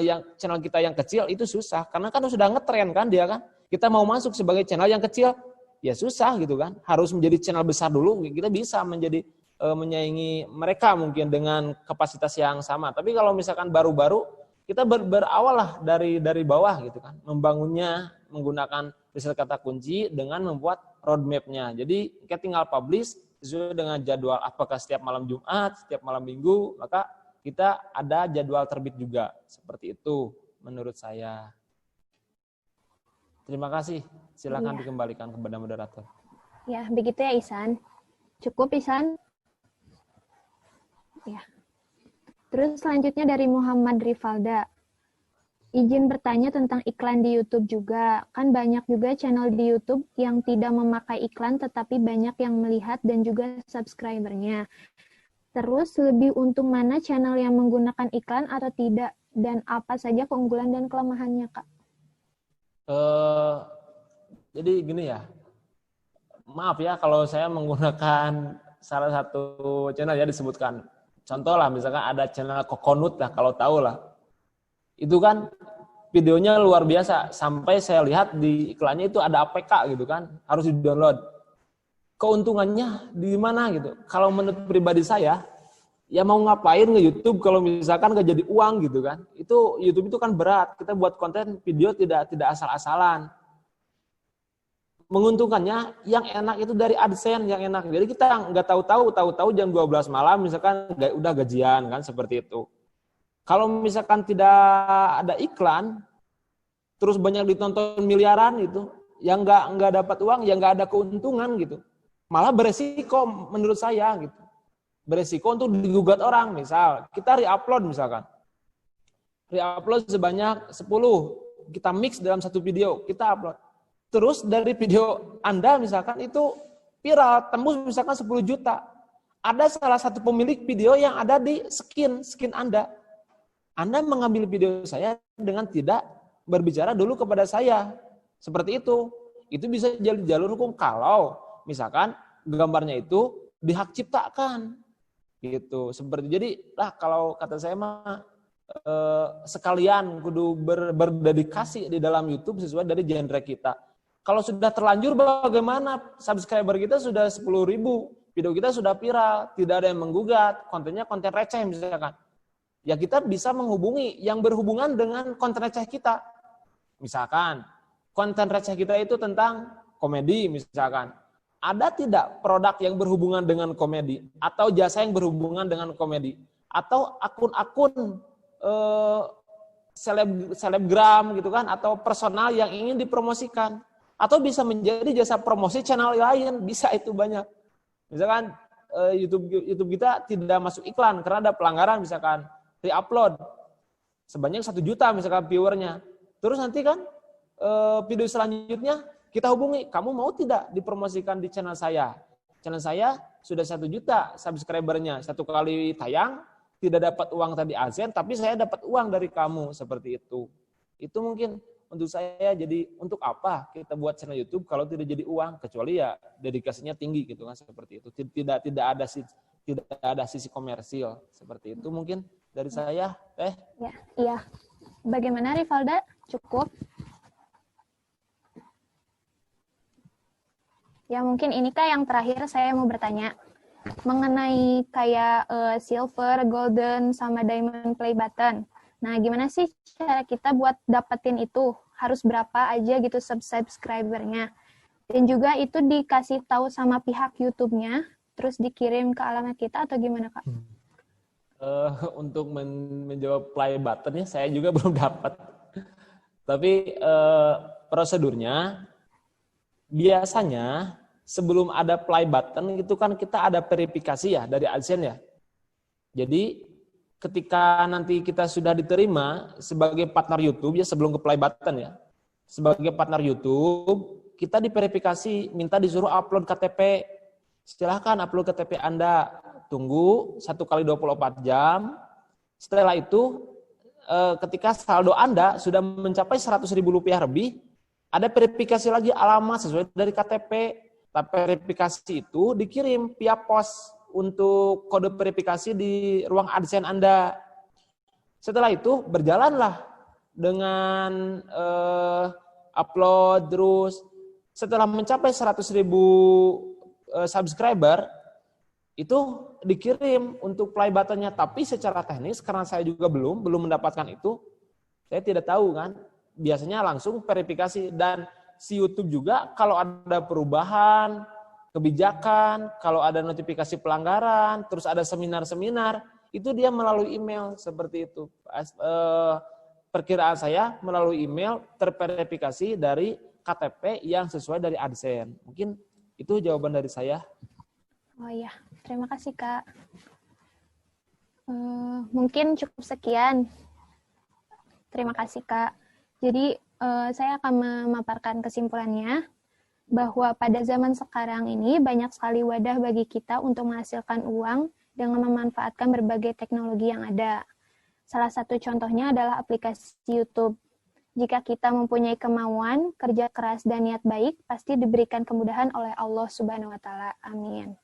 kita yang kecil itu susah, karena kan sudah ngetren kan dia kan. Kita mau masuk sebagai channel yang kecil, ya susah gitu kan. Harus menjadi channel besar dulu, kita bisa menjadi menyaingi mereka mungkin dengan kapasitas yang sama. Tapi kalau misalkan baru-baru, kita berawal lah dari bawah gitu kan, membangunnya menggunakan riset kata kunci dengan membuat roadmap-nya. Jadi kita tinggal publish sesuai dengan jadwal, apakah setiap malam Jumat, setiap malam Minggu, maka kita ada jadwal terbit juga. Seperti itu menurut saya. Terima kasih. Silakan dikembalikan kepada moderator. Ya, begitu ya Ihsan. Cukup Ihsan? Ya. Terus selanjutnya dari Muhammad Rifalda. Izin bertanya tentang iklan di YouTube juga. Kan banyak juga channel di YouTube yang tidak memakai iklan tetapi banyak yang melihat dan juga subscribernya. Terus lebih untung mana channel yang menggunakan iklan atau tidak? Dan apa saja keunggulan dan kelemahannya, Kak? Jadi gini ya, maaf ya kalau saya menggunakan salah satu channel ya disebutkan. Contoh lah, misalkan ada channel Kokonut lah, kalau tahu lah. Itu kan videonya luar biasa, sampai saya lihat di iklannya itu ada APK gitu kan, harus di-download. Keuntungannya di mana gitu? Kalau menurut pribadi saya, ya mau ngapain nge-YouTube kalau misalkan nggak jadi uang gitu kan? Itu YouTube itu kan berat, kita buat konten video tidak asal-asalan. Menguntungkannya yang enak itu dari AdSense yang enak. Jadi kita nggak tahu-tahu jam 12 malam misalkan udah gajian kan, seperti itu. Kalau misalkan tidak ada iklan, terus banyak ditonton miliaran gitu, yang nggak dapat uang, yang nggak ada keuntungan gitu. Malah beresiko menurut saya gitu. Beresiko untuk digugat orang, misal kita re-upload misalkan. Re-upload sebanyak 10, kita mix dalam satu video, kita upload. Terus dari video Anda misalkan itu viral, tembus misalkan 10 juta. Ada salah satu pemilik video yang ada di skin Anda. Anda mengambil video saya dengan tidak berbicara dulu kepada saya. Seperti itu. Itu bisa jadi jalur hukum kalau misalkan gambarnya itu dihak ciptakan. Gitu. Seperti jadi lah kalau kata saya mah sekalian kudu berdedikasi di dalam YouTube sesuai dari genre kita. Kalau sudah terlanjur bagaimana? Subscriber kita sudah 10.000, video kita sudah viral, tidak ada yang menggugat, kontennya konten receh misalkan. Ya kita bisa menghubungi yang berhubungan dengan konten receh kita. Misalkan, konten receh kita itu tentang komedi misalkan. Ada tidak produk yang berhubungan dengan komedi? Atau jasa yang berhubungan dengan komedi? Atau akun-akun selebgram gitu kan? Atau personal yang ingin dipromosikan? Atau bisa menjadi jasa promosi channel lain, bisa itu banyak. Misalkan YouTube kita tidak masuk iklan karena ada pelanggaran misalkan re-upload sebanyak 1 juta misalkan viewernya. Terus nanti kan video selanjutnya kita hubungi, kamu mau tidak dipromosikan di channel saya? Channel saya sudah 1 juta subscribernya, 1 kali tayang tidak dapat uang tadi AdSense, tapi saya dapat uang dari kamu, seperti itu. Itu mungkin untuk saya, jadi untuk apa kita buat channel YouTube kalau tidak jadi uang, kecuali ya dedikasinya tinggi gitu kan, seperti itu. Tidak ada sisi komersil, seperti itu mungkin dari saya. Ya, iya. Bagaimana Rivalda? Cukup? Ya mungkin ini Kak yang terakhir saya mau bertanya mengenai kayak silver, golden, sama diamond play button. Nah, gimana sih cara kita buat dapetin itu? Harus berapa aja gitu subscribernya? Dan juga itu dikasih tahu sama pihak YouTube-nya, terus dikirim ke alamat kita atau gimana, Kak? Untuk menjawab play buttonnya saya juga belum dapat. Tapi prosedurnya biasanya sebelum ada play button itu kan kita ada verifikasi ya dari AdSense ya. Jadi ketika nanti kita sudah diterima sebagai partner YouTube ya, sebelum ke play button ya, sebagai partner YouTube kita diverifikasi, minta disuruh upload KTP. Silahkan upload KTP Anda, tunggu 1 kali 24 jam. Setelah itu ketika saldo Anda sudah mencapai Rp100.000 lebih, ada verifikasi lagi alamat sesuai dari KTP. Tapi verifikasi itu dikirim via pos untuk kode verifikasi di ruang AdSense Anda. Setelah itu berjalanlah dengan upload terus. Setelah mencapai 100.000 subscriber, itu dikirim untuk play buttonnya. Tapi secara teknis karena saya juga belum mendapatkan itu, saya tidak tahu kan. Biasanya langsung verifikasi, dan si YouTube juga kalau ada perubahan kebijakan, kalau ada notifikasi pelanggaran, terus ada seminar-seminar, itu dia melalui email seperti itu. Perkiraan saya melalui email terverifikasi dari KTP yang sesuai dari AdSense. Mungkin itu jawaban dari saya. Oh iya, terima kasih Kak. Mungkin cukup sekian. Terima kasih, Kak. Jadi, saya akan memaparkan kesimpulannya bahwa pada zaman sekarang ini banyak sekali wadah bagi kita untuk menghasilkan uang dengan memanfaatkan berbagai teknologi yang ada. Salah satu contohnya adalah aplikasi YouTube. Jika kita mempunyai kemauan, kerja keras, dan niat baik, pasti diberikan kemudahan oleh Allah Subhanahu wa Ta'ala. Amin.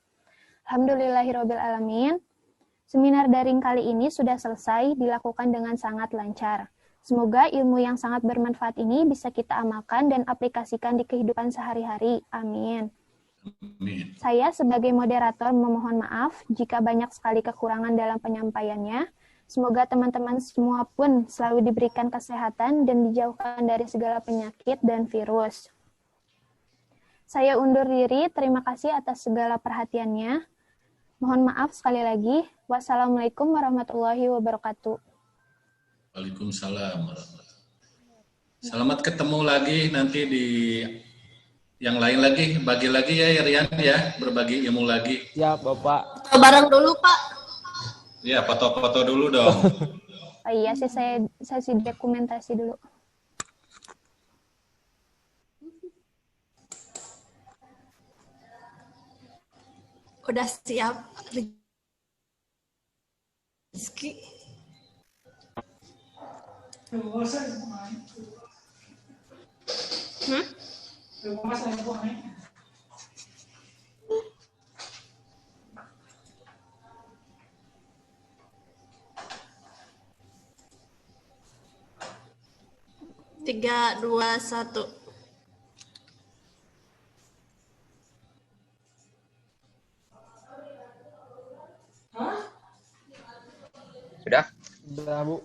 Alhamdulillahirabbil alamin. Seminar daring kali ini sudah selesai dilakukan dengan sangat lancar. Semoga ilmu yang sangat bermanfaat ini bisa kita amalkan dan aplikasikan di kehidupan sehari-hari. Amin. Amin. Saya sebagai moderator memohon maaf jika banyak sekali kekurangan dalam penyampaiannya. Semoga teman-teman semua pun selalu diberikan kesehatan dan dijauhkan dari segala penyakit dan virus. Saya undur diri, terima kasih atas segala perhatiannya. Mohon maaf sekali lagi. Wassalamualaikum warahmatullahi wabarakatuh. Waalaikumsalam warahmatullahi. Selamat ketemu lagi nanti di yang lain lagi, bagi lagi ya Rian ya, berbagi ilmu lagi. Siap, Bapak. Foto bareng dulu, Pak. Ya, foto-foto dulu dong. Oh iya sih, saya sih dokumentasi dulu. Udah siap, Rizky. Tiga, dua, satu. Sudah? Sudah, Bu.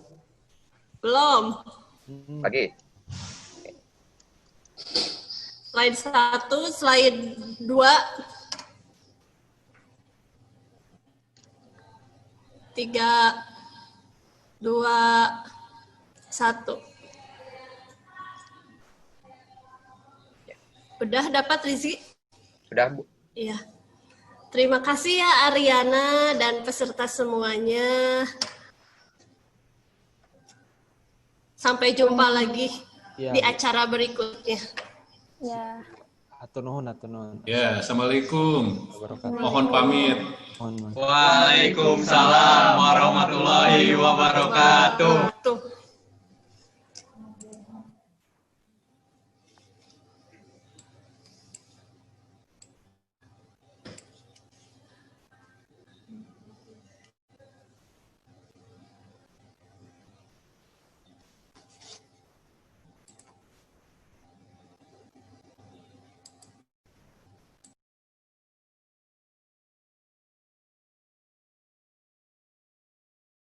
Belum. Lagi? Slide 1, slide 2. 3, 2, 1. Udah dapat, Rizky? Sudah, Bu. Iya. Terima kasih ya Ariana dan peserta semuanya. Sampai jumpa lagi Ya, di acara berikutnya. Ya. atur nuhun, atur nuhun. Ya, assalamualaikum. Wabarakatuh. Mohon pamit. Mohon maaf. Waalaikumsalam warahmatullahi wabarakatuh.